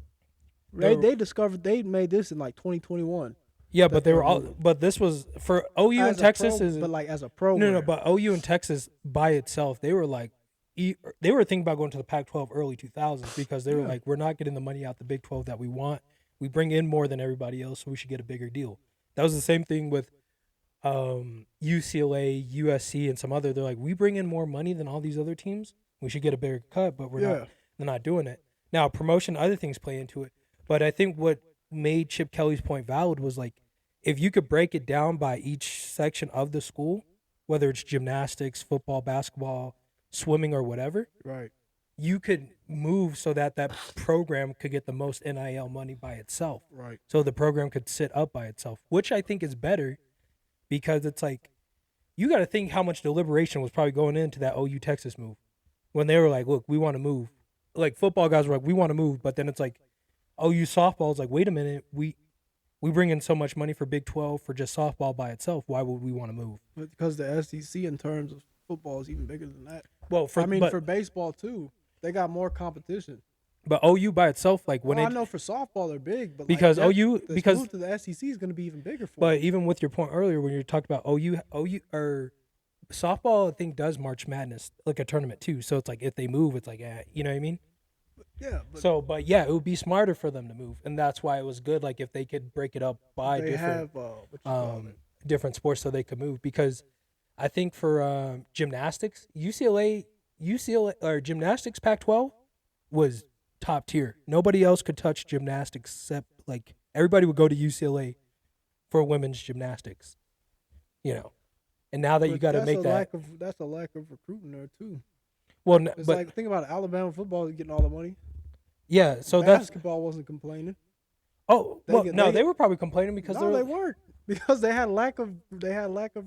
Right? They discovered they made this in like 2021. Yeah, but they were all. But this was for OU and Texas but like as a program. No. But OU and Texas by itself, they were like, they were thinking about going to the Pac-12 early 2000s because they were like, we're not getting the money out the Big 12 that we want. We bring in more than everybody else, so we should get a bigger deal. That was the same thing with UCLA, USC, and some other. They're like, we bring in more money than all these other teams. We should get a bigger cut, but we're not. They're not doing it. Now, promotion, other things play into it. But I think what made Chip Kelly's point valid was like, if you could break it down by each section of the school, whether it's gymnastics, football, basketball, swimming, or whatever, right, you could move so that that program could get the most NIL money by itself. Right. So the program could sit up by itself, which I think is better because it's like, you got to think how much deliberation was probably going into that OU Texas move when they were like, look, we want to move. Like football guys were like, we want to move. But then it's like, OU softball is like, wait a minute, we bring in so much money for Big 12 for just softball by itself. Why would we want to move? Because the SEC in terms of football is even bigger than that. Well, for baseball too, they got more competition. But OU by itself, like when I know for softball they're big, but because like OU because move to the SEC is going to be even bigger for. But them. even with your point earlier when you talked about OU or softball, I think does March Madness like a tournament too. So it's like if they move, it's like you know what I mean. Yeah. But it would be smarter for them to move, and that's why it was good. Like if they could break it up by different sports, so they could move. Because I think for gymnastics, UCLA or gymnastics Pac-12 was top tier. Nobody else could touch gymnastics except like everybody would go to UCLA for women's gymnastics. You know, and now that you got to make that, that's a lack of recruiting there too. Well, it's like think about it, Alabama football is getting all the money. Yeah, so basketball wasn't complaining. Oh, they were probably complaining because they weren't because they had lack of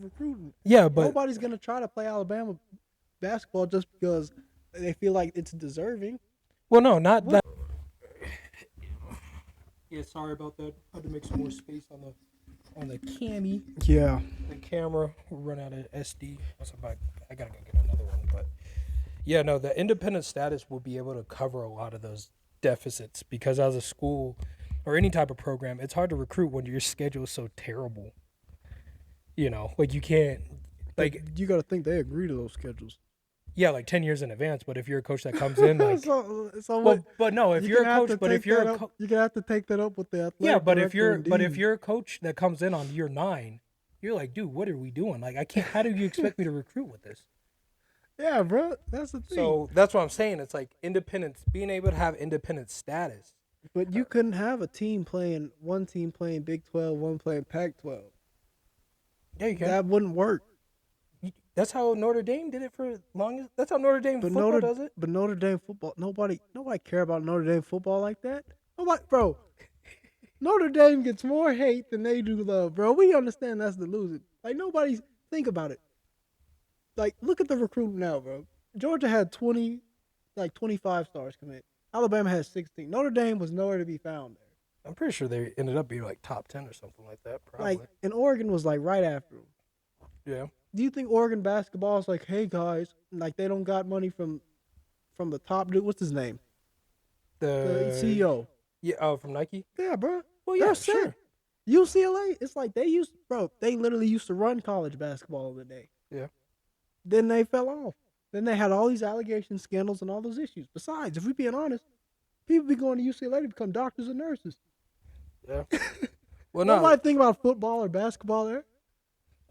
recruiting. Yeah, but nobody's gonna try to play Alabama basketball just because they feel like it's deserving. Well, no, not that. Yeah, sorry about that. I had to make some more space on the cami. Yeah, the camera. We'll run out of SD. I gotta go get another one, but. Yeah, no, the independent status will be able to cover a lot of those deficits because as a school or any type of program, it's hard to recruit when your schedule is so terrible. You know, like you can't, like you got to think they agree to those schedules. Yeah, like 10 years in advance. But if you're a coach that comes in, like, but no, if you're a coach, but if you're you're gonna have to take that up with the athletic. Yeah, but if you're a coach that comes in on year 9, you're like, dude, what are we doing? Like, I can't. How do you expect me to recruit with this? Yeah, bro, that's the thing. So that's what I'm saying. It's like independence, being able to have independent status. But you couldn't have one team playing Big 12, one playing Pac-12. Yeah, you can. That wouldn't work. That's how Notre Dame did it for longest. That's how Notre Dame football does it. But Notre Dame football, nobody care about Notre Dame football like that. Nobody, bro. Notre Dame gets more hate than they do love, bro. We understand that's the losing. Like think about it. Like, look at the recruiting now, bro. Georgia had 25 stars commit. Alabama has 16. Notre Dame was nowhere to be found there. I'm pretty sure they ended up being like top 10 or something like that, probably. And Oregon was like right after them. Yeah. Do you think Oregon basketball is like, hey guys, like they don't got money from the top dude? What's his name? The CEO. Yeah. From Nike. Yeah, bro. Well, yeah, sure. UCLA, it's like they literally used to run college basketball in the day. Yeah. Then they fell off. Then they had all these allegations, scandals, and all those issues. Besides, if we're being honest, People be going to UCLA to become doctors and nurses. Yeah. Well, no. Nobody think about football or basketball there.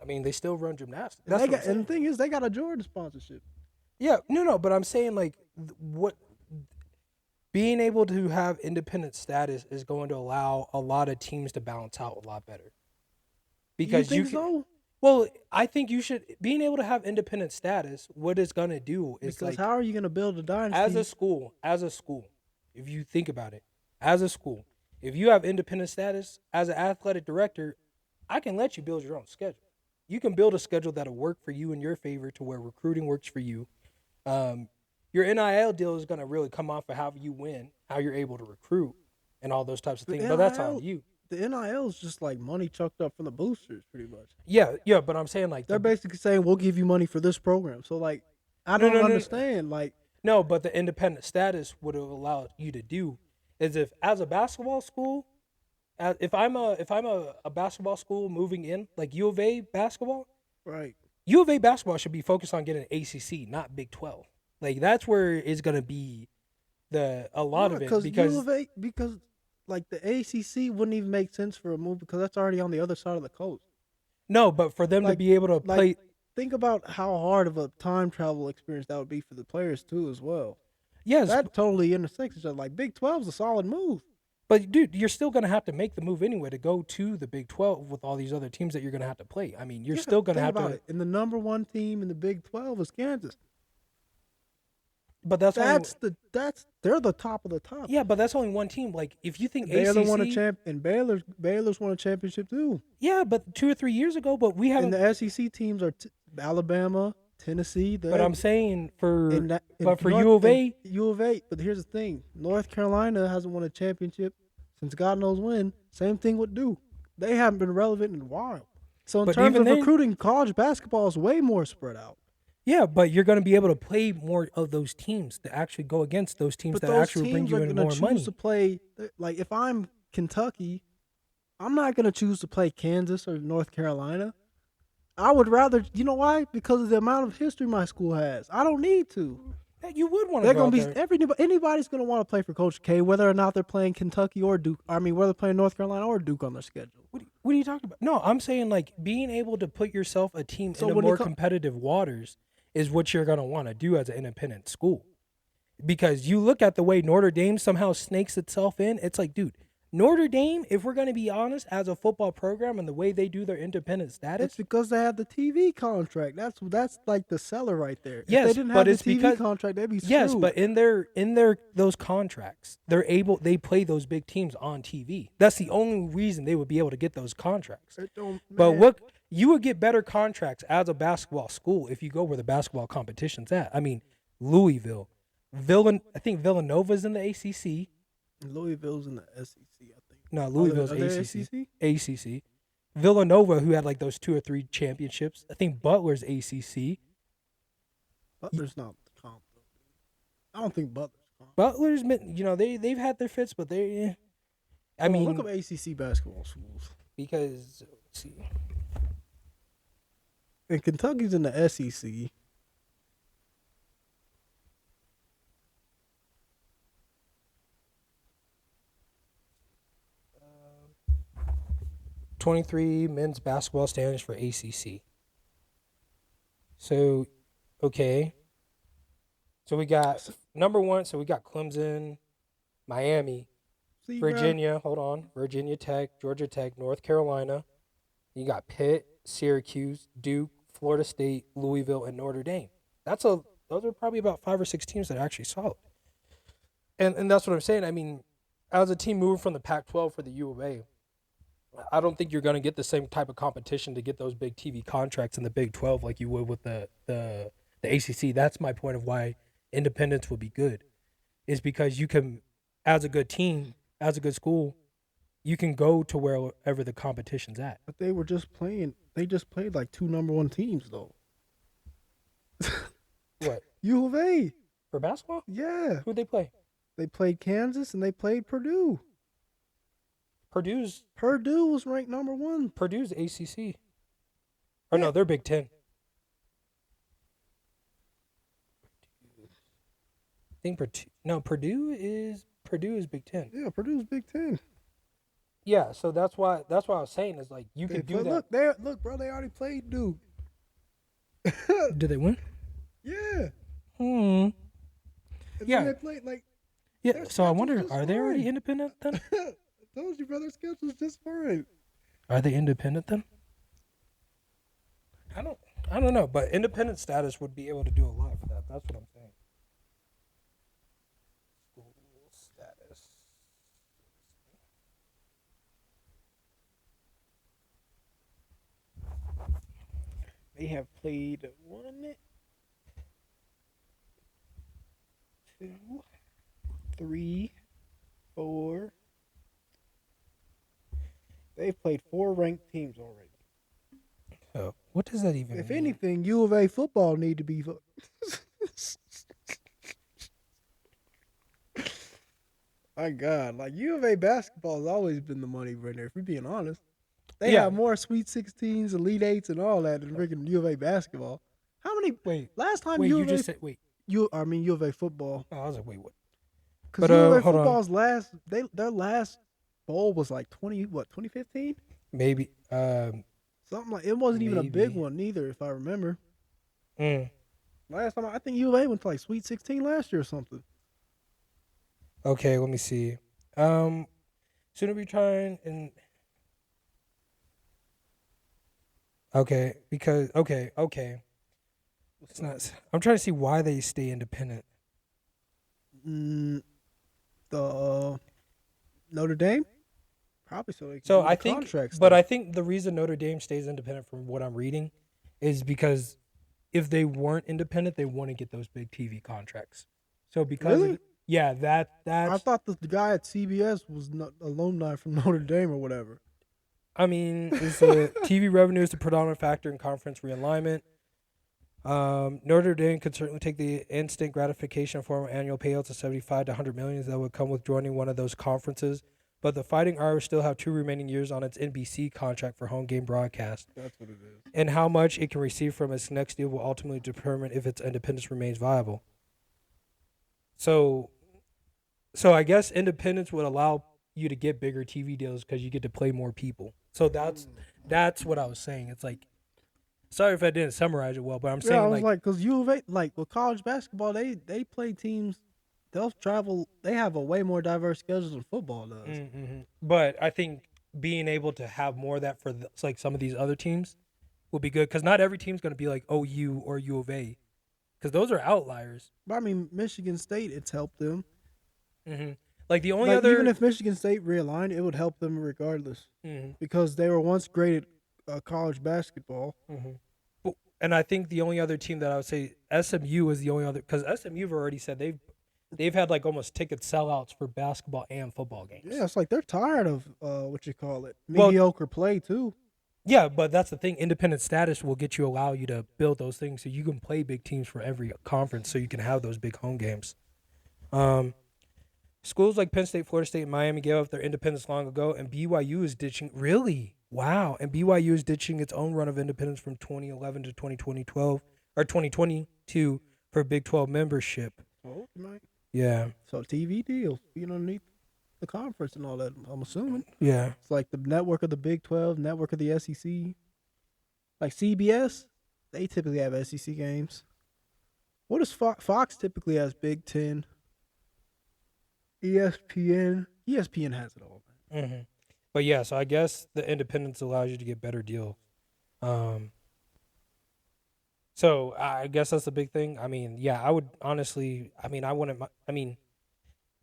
I mean, they still run gymnastics. And, and the thing is, they got a Jordan sponsorship. Yeah, no, but I'm saying like what being able to have independent status is going to allow a lot of teams to balance out a lot better. Because you think so? Well, I think you should being able to have independent status. What it's going to do is because how are you going to build a dynasty as a school? If you think about it, as a school, if you have independent status as an athletic director, I can let you build your own schedule. You can build a schedule that'll work for you in your favor to where recruiting works for you. Your NIL deal is going to really come off of how you win, how you're able to recruit, and all those types of things. But that's on you. The NIL is just like money chucked up from the boosters, pretty much. Yeah, but I'm saying like they're basically saying we'll give you money for this program. So like, I don't understand. Like, no, but the independent status would have allowed you to do is if as a basketball school, if I'm a basketball school moving in like U of A basketball, right? U of A basketball should be focused on getting ACC, not Big 12. Like that's where it's gonna be a lot of it because U of A, because like the ACC wouldn't even make sense for a move because that's already on the other side of the coast. No, but for them to be able to play, think about how hard of a time travel experience that would be for the players too, as well. Yes, that totally intersects each other. Like Big 12 is a solid move. But dude, you're still gonna have to make the move anyway to go to the Big 12 with all these other teams that you're gonna have to play. I mean, you're still gonna have to. It. And the number one team in the Big 12 is Kansas. But they're the top of the top. Yeah, but that's only one team. Like if you think Baylor won and Baylor's won a championship too. Yeah, but 2 or 3 years ago, but we haven't. And the SEC teams are Alabama, Tennessee. But I'm saying for U of A. But here's the thing: North Carolina hasn't won a championship since God knows when. Same thing with Duke. They haven't been relevant in a while. So in terms of recruiting, college basketball is way more spread out. Yeah, but you're going to be able to play more of those teams to actually go against those teams that actually bring you in more money. To play, like if I'm Kentucky, I'm not going to choose to play Kansas or North Carolina. I would rather, you know why? Because of the amount of history my school has. I don't need to. You would want to. They're going to be anybody's going to want to play for Coach K, whether or not they're playing Kentucky or Duke. I mean, whether they're playing North Carolina or Duke on their schedule. What are you talking about? No, I'm saying like being able to put yourself a team into more competitive waters is what you're going to want to do as an independent school. Because you look at the way Notre Dame somehow snakes itself in, it's like, dude, Notre Dame, if we're going to be honest, as a football program and the way they do their independent status. It's because they have the TV contract. That's like the seller right there. Yes, if they didn't have the TV contract, they'd be screwed. Yes, but in their those contracts, they play those big teams on TV. That's the only reason they would be able to get those contracts. But you would get better contracts as a basketball school if you go where the basketball competition's at. I mean, Louisville, I think Villanova's in the ACC. Louisville's in the SEC, I think. No, Louisville's ACC. ACC. Villanova, who had like those 2 or 3 championships. I think Butler's ACC. Butler's not comp. I don't think Butler's comp. Butler's, they've had their fits, but they. I mean, look up ACC basketball schools because let's see. And Kentucky's in the SEC. 23 men's basketball standings for ACC. So, okay. So we got number 1. So we got Clemson, Miami, Virginia. Hold on, Virginia Tech, Georgia Tech, North Carolina. You got Pitt, Syracuse, Duke, Florida State, Louisville, and Notre Dame. Those are probably about 5 or 6 teams that are actually solid. And that's what I'm saying. I mean, as a team moving from the Pac-12 for the U of A, I don't think you're going to get the same type of competition to get those big TV contracts in the Big 12 like you would with the ACC. That's my point of why independence would be good, is because you can, as a good team, as a good school, you can go to wherever the competition's at. But they just played like 2 number 1 teams, though. What? U of A. For basketball? Yeah. Who'd they play? They played Kansas and they played Purdue. Purdue was ranked number 1. Purdue's ACC. Or no, they're Big 10. I think Purdue Purdue is Big Ten. Yeah, Purdue's Big Ten. Yeah, so that's why I was saying is like you could do that. Look, bro, they already played Duke. Did they win? Yeah. And yeah. They played like. Yeah. So I wonder, are they already independent then? I told you, brother. Schedule's just fine. Are they independent then? I don't know, but independent status would be able to do a lot for that. That's what I'm saying. School status. They have played 1, 2, 3, 4. They've played 4 ranked teams already. Oh, what does that even mean? If anything, U of A football need to be. My God, like U of A basketball has always been the money winner. If we're being honest, they have more Sweet 16s, Elite 8s, and all that than freaking U of A basketball. How many? Last time U of A. U of A football. Oh, I was like, wait, what? Because U of A football's their last bowl was like 2015? Maybe. Something like, it wasn't even a big one either, if I remember. Last time I think U of A went to like Sweet 16 last year or something. Okay, let me see. Soon to be trying and. Okay, because okay. It's not. I'm trying to see why they stay independent. The Notre Dame, probably so. So I think, but I think the reason Notre Dame stays independent, from what I'm reading, is because if they weren't independent, they wouldn't get those big TV contracts. So because really? That I thought the guy at CBS was not alumni from Notre Dame or whatever. I mean, TV revenue is the predominant factor in conference realignment. Notre Dame could certainly take the instant gratification form of annual payouts of $75 to $100 million that would come with joining one of those conferences. But the Fighting Irish still have 2 remaining years on its NBC contract for home game broadcast. That's what it is. And how much it can receive from its next deal will ultimately determine if its independence remains viable. So I guess independence would allow you to get bigger TV deals because you get to play more people. So that's what I was saying. It's like, sorry if I didn't summarize it well, but I'm saying I was like, because U of A, like with college basketball, they play teams. They'll travel. They have a way more diverse schedule than football does. Mm-hmm. But I think being able to have more of that for like some of these other teams will be good, because not every team's going to be like OU or U of A, because those are outliers. But I mean, Michigan State, it's helped them. Mm-hmm. Like the only other, even if Michigan State realigned, it would help them regardless, because they were once great at college basketball. Mm-hmm. And I think the only other team that I would say, SMU is the only other, because SMU have already said they've had like almost ticket sellouts for basketball and football games. Yeah, it's like they're tired of mediocre play too. Yeah, but that's the thing. Independent status will allow you to build those things so you can play big teams for every conference, so you can have those big home games. Schools like Penn State, Florida State, and Miami gave up their independence long ago, and BYU is ditching. Really? Wow. And BYU is ditching its own run of independence from 2011 to 2022 for Big 12 membership. Oh, Mike. Yeah. So TV deals, underneath the conference and all that, I'm assuming. Yeah. It's like the network of the Big 12, network of the SEC. Like CBS, they typically have SEC games. What does Fox typically has? Big 10. ESPN has it all. Mm-hmm. But yeah, so I guess the independence allows you to get better deals. So I guess that's the big thing. I mean, yeah, I would honestly,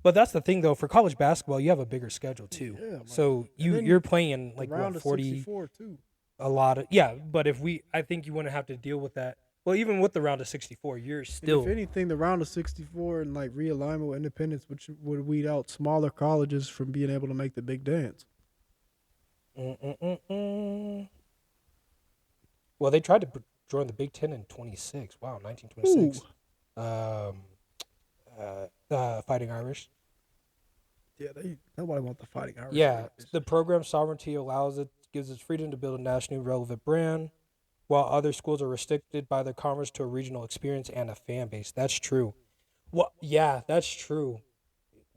but that's the thing though. For college basketball, you have a bigger schedule too. Yeah, so you're playing like what, 40, 64 too. A lot of, yeah. But I think you wouldn't have to deal with that. Well, even with the round of 64, you're still. And if anything, the round of 64 and like realignment with independence, which would weed out smaller colleges from being able to make the big dance. Well, they tried to join the Big Ten in 26. Wow, 1926. Fighting Irish. Yeah, nobody wants the Fighting Irish. Yeah, the program's sovereignty gives it freedom to build a nationally relevant brand, while other schools are restricted by their conference to a regional experience and a fan base. That's true. Well, yeah, that's true.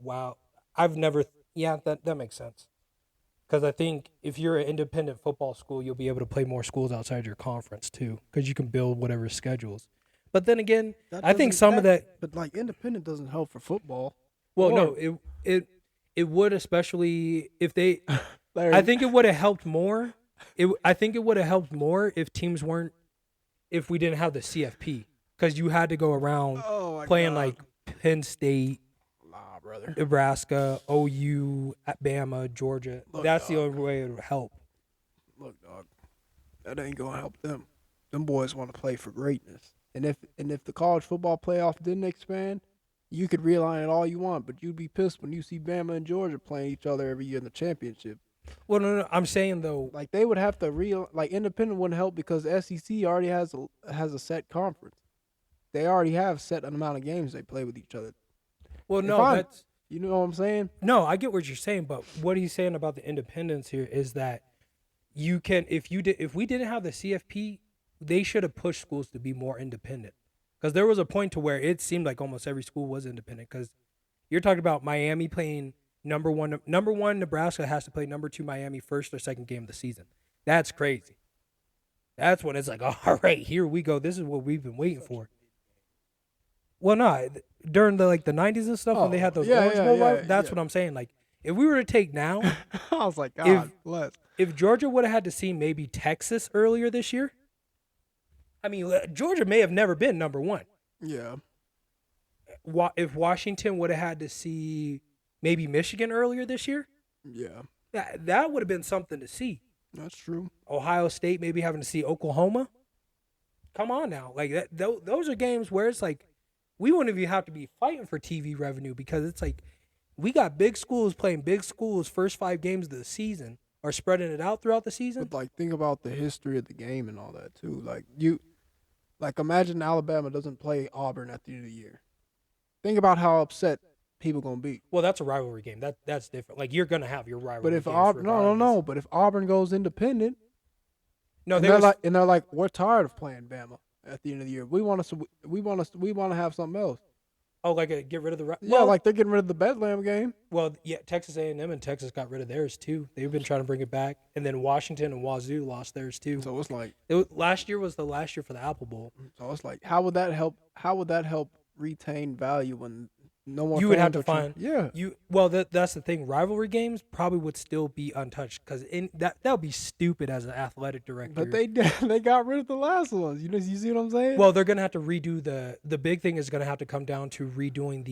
Wow. I've never. Yeah, that makes sense. Because I think if you're an independent football school, you'll be able to play more schools outside your conference too, because you can build whatever schedules. But then again, That I think doesn't some of that. but like independent doesn't help for football. Well, Or no, it would, especially if they. Larry, I think it would have helped more. I think it would have helped more if teams weren't. If we didn't have the CFP, because you had to go around oh my playing God. like Penn State, Nah, brother. Nebraska, OU, Bama, Georgia. Look, That's the dog. only way it would help. Look, dog. That ain't gonna help them. Them boys want to play for greatness. And if the college football playoff didn't expand, you could realign it all you want, but you'd be pissed when you see Bama and Georgia playing each other every year in the championship. Well, no, I'm saying though. Like they would have to independent wouldn't help because the SEC already has a set conference. They already have set an amount of games they play with each other. Well, no, that's you know what I'm saying? no. I get what you're saying, but what he's saying about the independence here is that you can, if we didn't have the CFP, they should have pushed schools to be more independent. Because there was a point to where it seemed like almost every school was independent. Because you're talking about Miami playing number one. Nebraska has to play number 2 Miami first or second game of the season. That's crazy. That's when it's like, all right, here we go. This is what we've been waiting for. Well, no, during the 90s and stuff when they had those Orange Bowl rivalries, that's what I'm saying. Like, if we were to take now, I was like, God bless. If Georgia would have had to see maybe Texas earlier this year, I mean, Georgia may have never been number 1. Yeah. If Washington would have had to see maybe Michigan earlier this year, yeah, that would have been something to see. That's true. Ohio State maybe having to see Oklahoma. Come on now, like that. Those are games where it's like we wouldn't even have to be fighting for TV revenue because it's like we got big schools playing big schools first 5 games of the season or spreading it out throughout the season. But like, think about the history of the game and all that too. Like imagine Alabama doesn't play Auburn at the end of the year. Think about how upset people gonna be. Well, that's a rivalry game. That's different. Like you're gonna have your rivalry. But if games Auburn, regardless. no. But if Auburn goes independent, no, they're like, we're tired of playing Bama at the end of the year. We want to have something else. Oh, like get rid of the like they're getting rid of the Bedlam game. Well, yeah, Texas A&M and Texas got rid of theirs too. They've been trying to bring it back, and then Washington and Wazoo lost theirs too. So it's like last year was the last year for the Apple Bowl. So it's like, how would that help? How would that help retain value when no more? You would have to find that's the thing. Rivalry games probably would still be untouched because that would be stupid as an athletic director. But they got rid of the last ones. You see what I'm saying? Well, they're gonna have to redo the big thing is gonna have to come down to redoing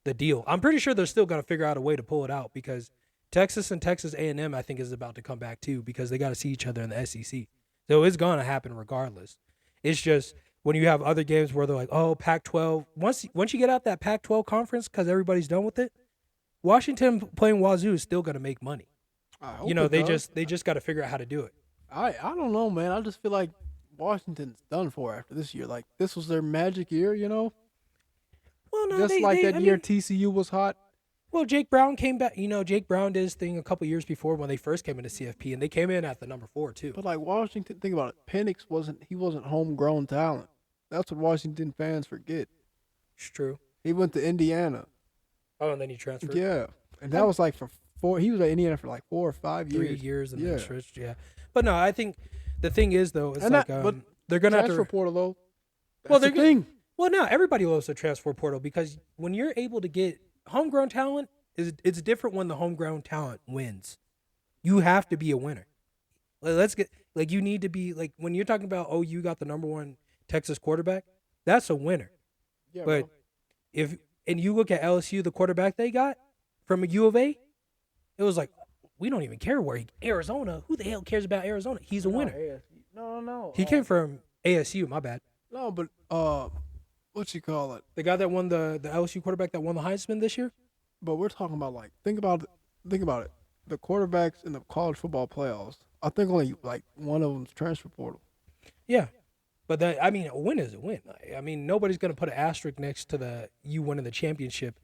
the deal. I'm pretty sure they're still gonna figure out a way to pull it out because Texas and Texas A&M I think is about to come back too because they got to see each other in the SEC. So it's gonna happen regardless. It's just when you have other games where they're like, oh, Pac-12. Once you get out that Pac-12 conference because everybody's done with it, Washington playing Wazoo is still going to make money. They just got to figure out how to do it. I don't know, man. I just feel like Washington's done for after this year. Like this was their magic year, you know. Well, no, just that year TCU was hot. Well, Jake Brown came back. Jake Brown did his thing a couple years before when they first came into CFP, and they came in at the number 4 too. But like Washington, think about it. Penix wasn't homegrown talent. That's what Washington fans forget. It's true. He went to Indiana. Oh, and then he transferred. Yeah, and that was like for 4. He was at Indiana for like 4 or 5 years. 3 years and then switched. Yeah, but no, I think the thing is though, it's but they're gonna have to transfer portal though. Well, they're thing. Well, no, everybody loves the transfer portal because when you're able to get homegrown talent, it's different when the homegrown talent wins. You have to be a winner. You need to be like when you're talking about you got the number 1 Texas quarterback, that's a winner. Yeah, but if you look at LSU, the quarterback they got from a U of A, it was like we don't even care where Arizona. Who the hell cares about Arizona? He's a winner. No. He came from ASU. My bad. No, but what you call it? The guy that won the LSU quarterback that won the Heisman this year. But we're talking about think about it. The quarterbacks in the college football playoffs. I think only like one of them's transfer portal. Yeah. But a win is a win. I mean, nobody's going to put an asterisk next to you winning the championship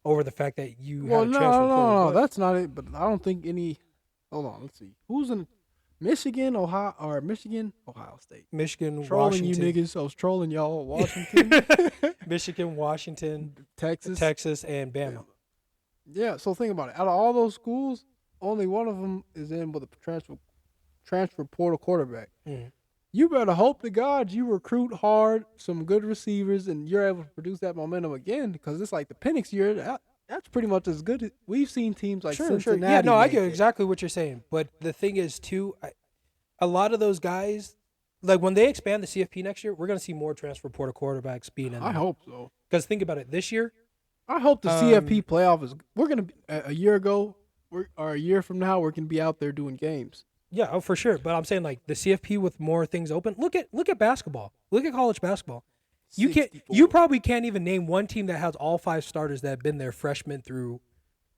over the fact that you had a transfer portal. No, that's not it. But I don't think any. Hold on, let's see. Who's in Michigan, Ohio State? Michigan, trolling Washington. You niggas. I was trolling y'all. Washington, Michigan, Washington, Texas, and Bama. Yeah, so think about it. Out of all those schools, only one of them is in with a transfer portal quarterback. Mhm. You better hope to God you recruit hard, some good receivers, and you're able to produce that momentum again. Because it's like the Penix year. That's pretty much as good. We've seen teams like Sure. Cincinnati. Yeah, no, I make get it. exactly what you're saying. But the thing is, too, a lot of those guys, like when they expand the CFP next year, we're going to see more transfer portal quarterbacks being in there. I hope so. Because think about it, this year. I hope the CFP playoff is. We're gonna be a year ago, or a year from now, we're gonna be out there doing games. Yeah, oh, for sure. But I'm saying like the CFP with more things open. Look at basketball. Look at college basketball. You probably can't even name one team that has all 5 starters that have been there freshmen through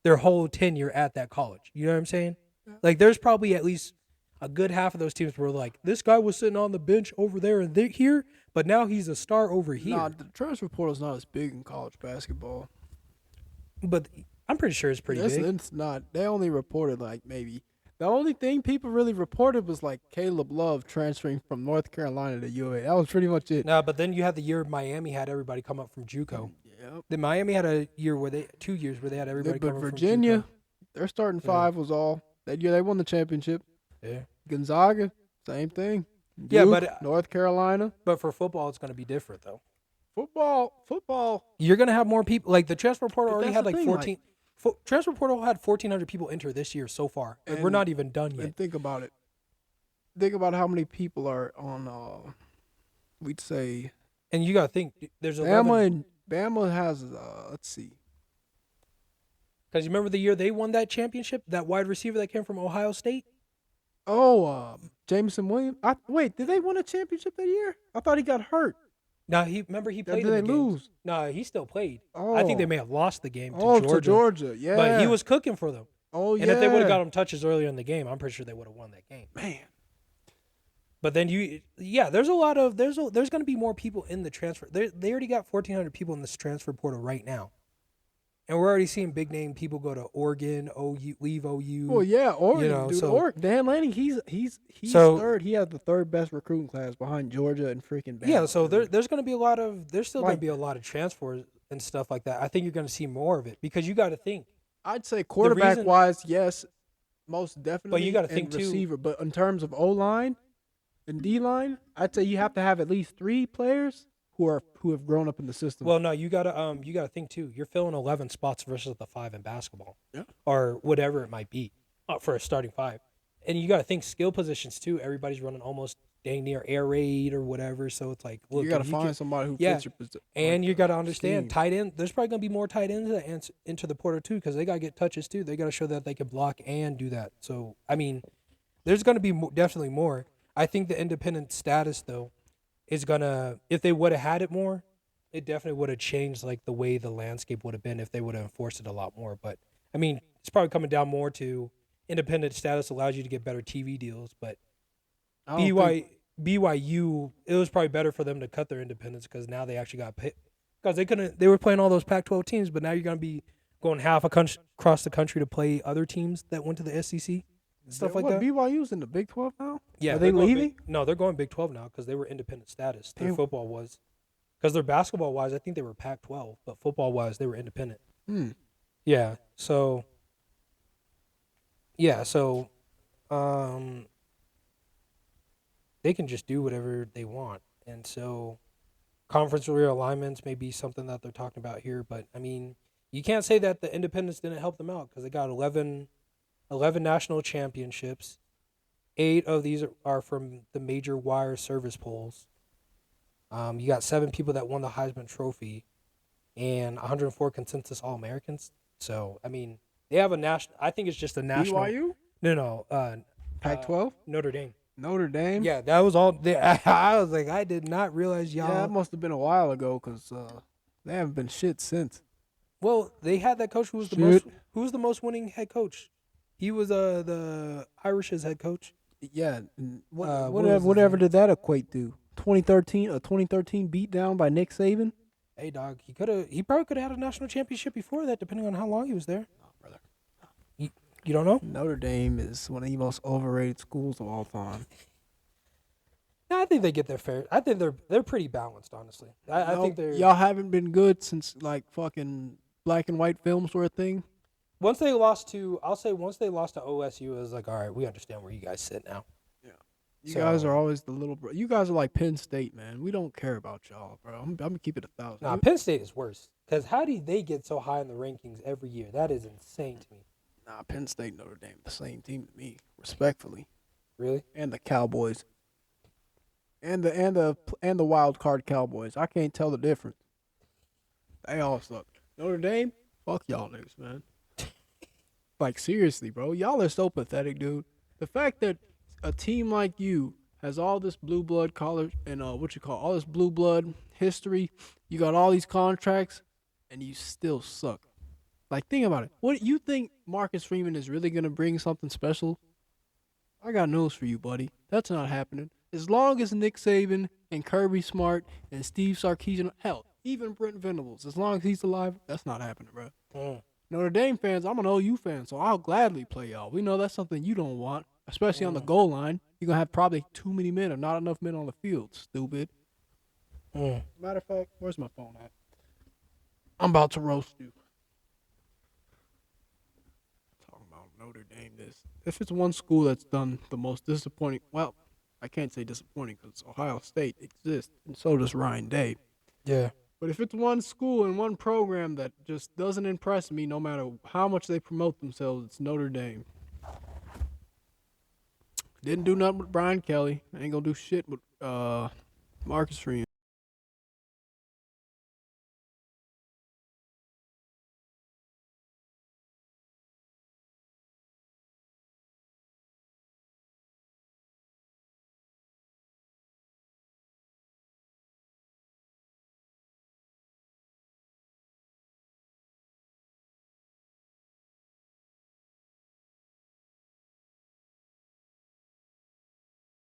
their whole tenure at that college. You know what I'm saying? Like there's probably at least a good half of those teams where like this guy was sitting on the bench over there and here, but now he's a star over here. Nah, the transfer portal is not as big in college basketball. But I'm pretty sure it's pretty big. It's not. They only reported like maybe. The only thing people really reported was like Caleb Love transferring from North Carolina to UA. That was pretty much it. No, but then you had the year Miami had everybody come up from JUCO. Yep. Then Miami had a year where 2 years where they had everybody come up from Virginia, JUCO. their starting 5 was all that year. They won the championship. Yeah. Gonzaga, same thing. Duke, Yeah, but North Carolina. But for football, it's going to be different though. Football. You're going to have more people. Like the transfer portal But already that's had the like thing, 14. Transfer portal had 1,400 people enter this year so far. Like, we're not even done yet. And think about it. Think about how many people are on. We'd say. And you got to think there's 11. Bama has. Let's see. Because you remember the year they won that championship, that wide receiver that came from Ohio State. Jameson Williams. Wait, did they win a championship that year? I thought he got hurt. No, he played Did in they the games. lose? No, he still played. Oh. I think they may have lost the game to Georgia. To Georgia, yeah. But he was cooking for them. Oh, yeah. And if they would have got him touches earlier in the game, I'm pretty sure they would have won that game. Man. But then there's going to be more people in the transfer. They already got 1,400 people in this transfer portal right now. And we're already seeing big name people go to Oregon, leave OU. Well, yeah, Oregon. You know, dude, so, Oregon. Dan Lanning, he's third. He has the third best recruiting class behind Georgia and freaking Bama. Yeah, so there's going to be there's still going to be a lot of transfers and stuff like that. I think you're going to see more of it because you got to think. I'd say quarterback-wise, yes, most definitely. But you got to think, receiver. But in terms of O-line and D-line, I'd say you have to have at least 3 players who have grown up in the system. Well, no, you gotta think too. You're filling 11 spots versus the 5 in basketball, yeah, or whatever it might be, for a starting 5. And you gotta think skill positions too. Everybody's running almost dang near air raid or whatever. So it's like, look, you gotta find somebody who fits your position. And you gotta understand tight end. There's probably gonna be more tight ends that into the portal too because they gotta get touches too. They gotta show that they can block and do that. So I mean, there's gonna be definitely more. I think the independent status though is gonna, if they would have had it more, it definitely would have changed like the way the landscape would have been if they would have enforced it a lot more. But I mean, it's probably coming down more to independent status allows you to get better TV deals. But BYU, it was probably better for them to cut their independence because now they actually got paid because they were playing all those Pac-12 teams, but now you're gonna be going half across the country to play other teams that went to the SEC. Stuff like that. BYU's in the Big 12 now? Yeah. Are they leaving? No, they're going Big 12 now because they were independent status. Their football was. Because their basketball-wise, I think they were Pac-12, but football-wise, they were independent. Yeah. So, they can just do whatever they want. And so conference realignments may be something that they're talking about here. But, I mean, you can't say that the independents didn't help them out because they got 11 national championships. 8 of these are from the major wire service polls. You got 7 people that won the Heisman Trophy and 104 consensus All-Americans. So, I mean, they have a national. I think it's just a national. BYU? No. Pac-12? Notre Dame. Notre Dame? Yeah, that was all. I was like, I did not realize y'all. Yeah, that must have been a while ago because they haven't been shit since. Well, they had that coach who was the most winning head coach. He was the Irish's head coach. Yeah, whatever did that equate to? 2013 beat down by Nick Saban. Hey, dog, he probably could have had a national championship before that, depending on how long he was there. No, brother. You don't know? Notre Dame is one of the most overrated schools of all time. No, I think they get their fair. I think they're pretty balanced, honestly. I think they're. Y'all haven't been good since like fucking black and white films were a thing. Once they lost to, I'll say once they lost to OSU, it was like, all right, we understand where you guys sit now. Yeah. You guys are always the little bro. You guys are like Penn State, man. We don't care about y'all, bro. I'm gonna keep it 1,000. Nah, Penn State is worse. Because how do they get so high in the rankings every year? That is insane to me. Nah, Penn State, Notre Dame, the same team to me, respectfully. Really? And the Cowboys. And the wild card Cowboys. I can't tell the difference. They all suck. Notre Dame, fuck y'all niggas, man. Like seriously, bro. Y'all are so pathetic, dude. The fact that a team like you has all this blue blood college and all this blue blood history, you got all these contracts, and you still suck. Like think about it. What you think Marcus Freeman is really gonna bring something special? I got news for you, buddy. That's not happening. As long as Nick Saban and Kirby Smart and Steve Sarkisian, hell, even Brent Venables, as long as he's alive, that's not happening, bro. Notre Dame fans, I'm an OU fan, so I'll gladly play y'all. We know that's something you don't want, especially on the goal line. You're going to have probably too many men or not enough men on the field, stupid. Matter of fact, where's my phone at? I'm about to roast you. Talking about Notre Dame, if it's one school that's done the most disappointing, well, I can't say disappointing because Ohio State exists, and so does Ryan Day. Yeah. But if it's one school and one program that just doesn't impress me, no matter how much they promote themselves, it's Notre Dame. Didn't do nothing with Brian Kelly. Ain't gonna do shit with Marcus Freeman.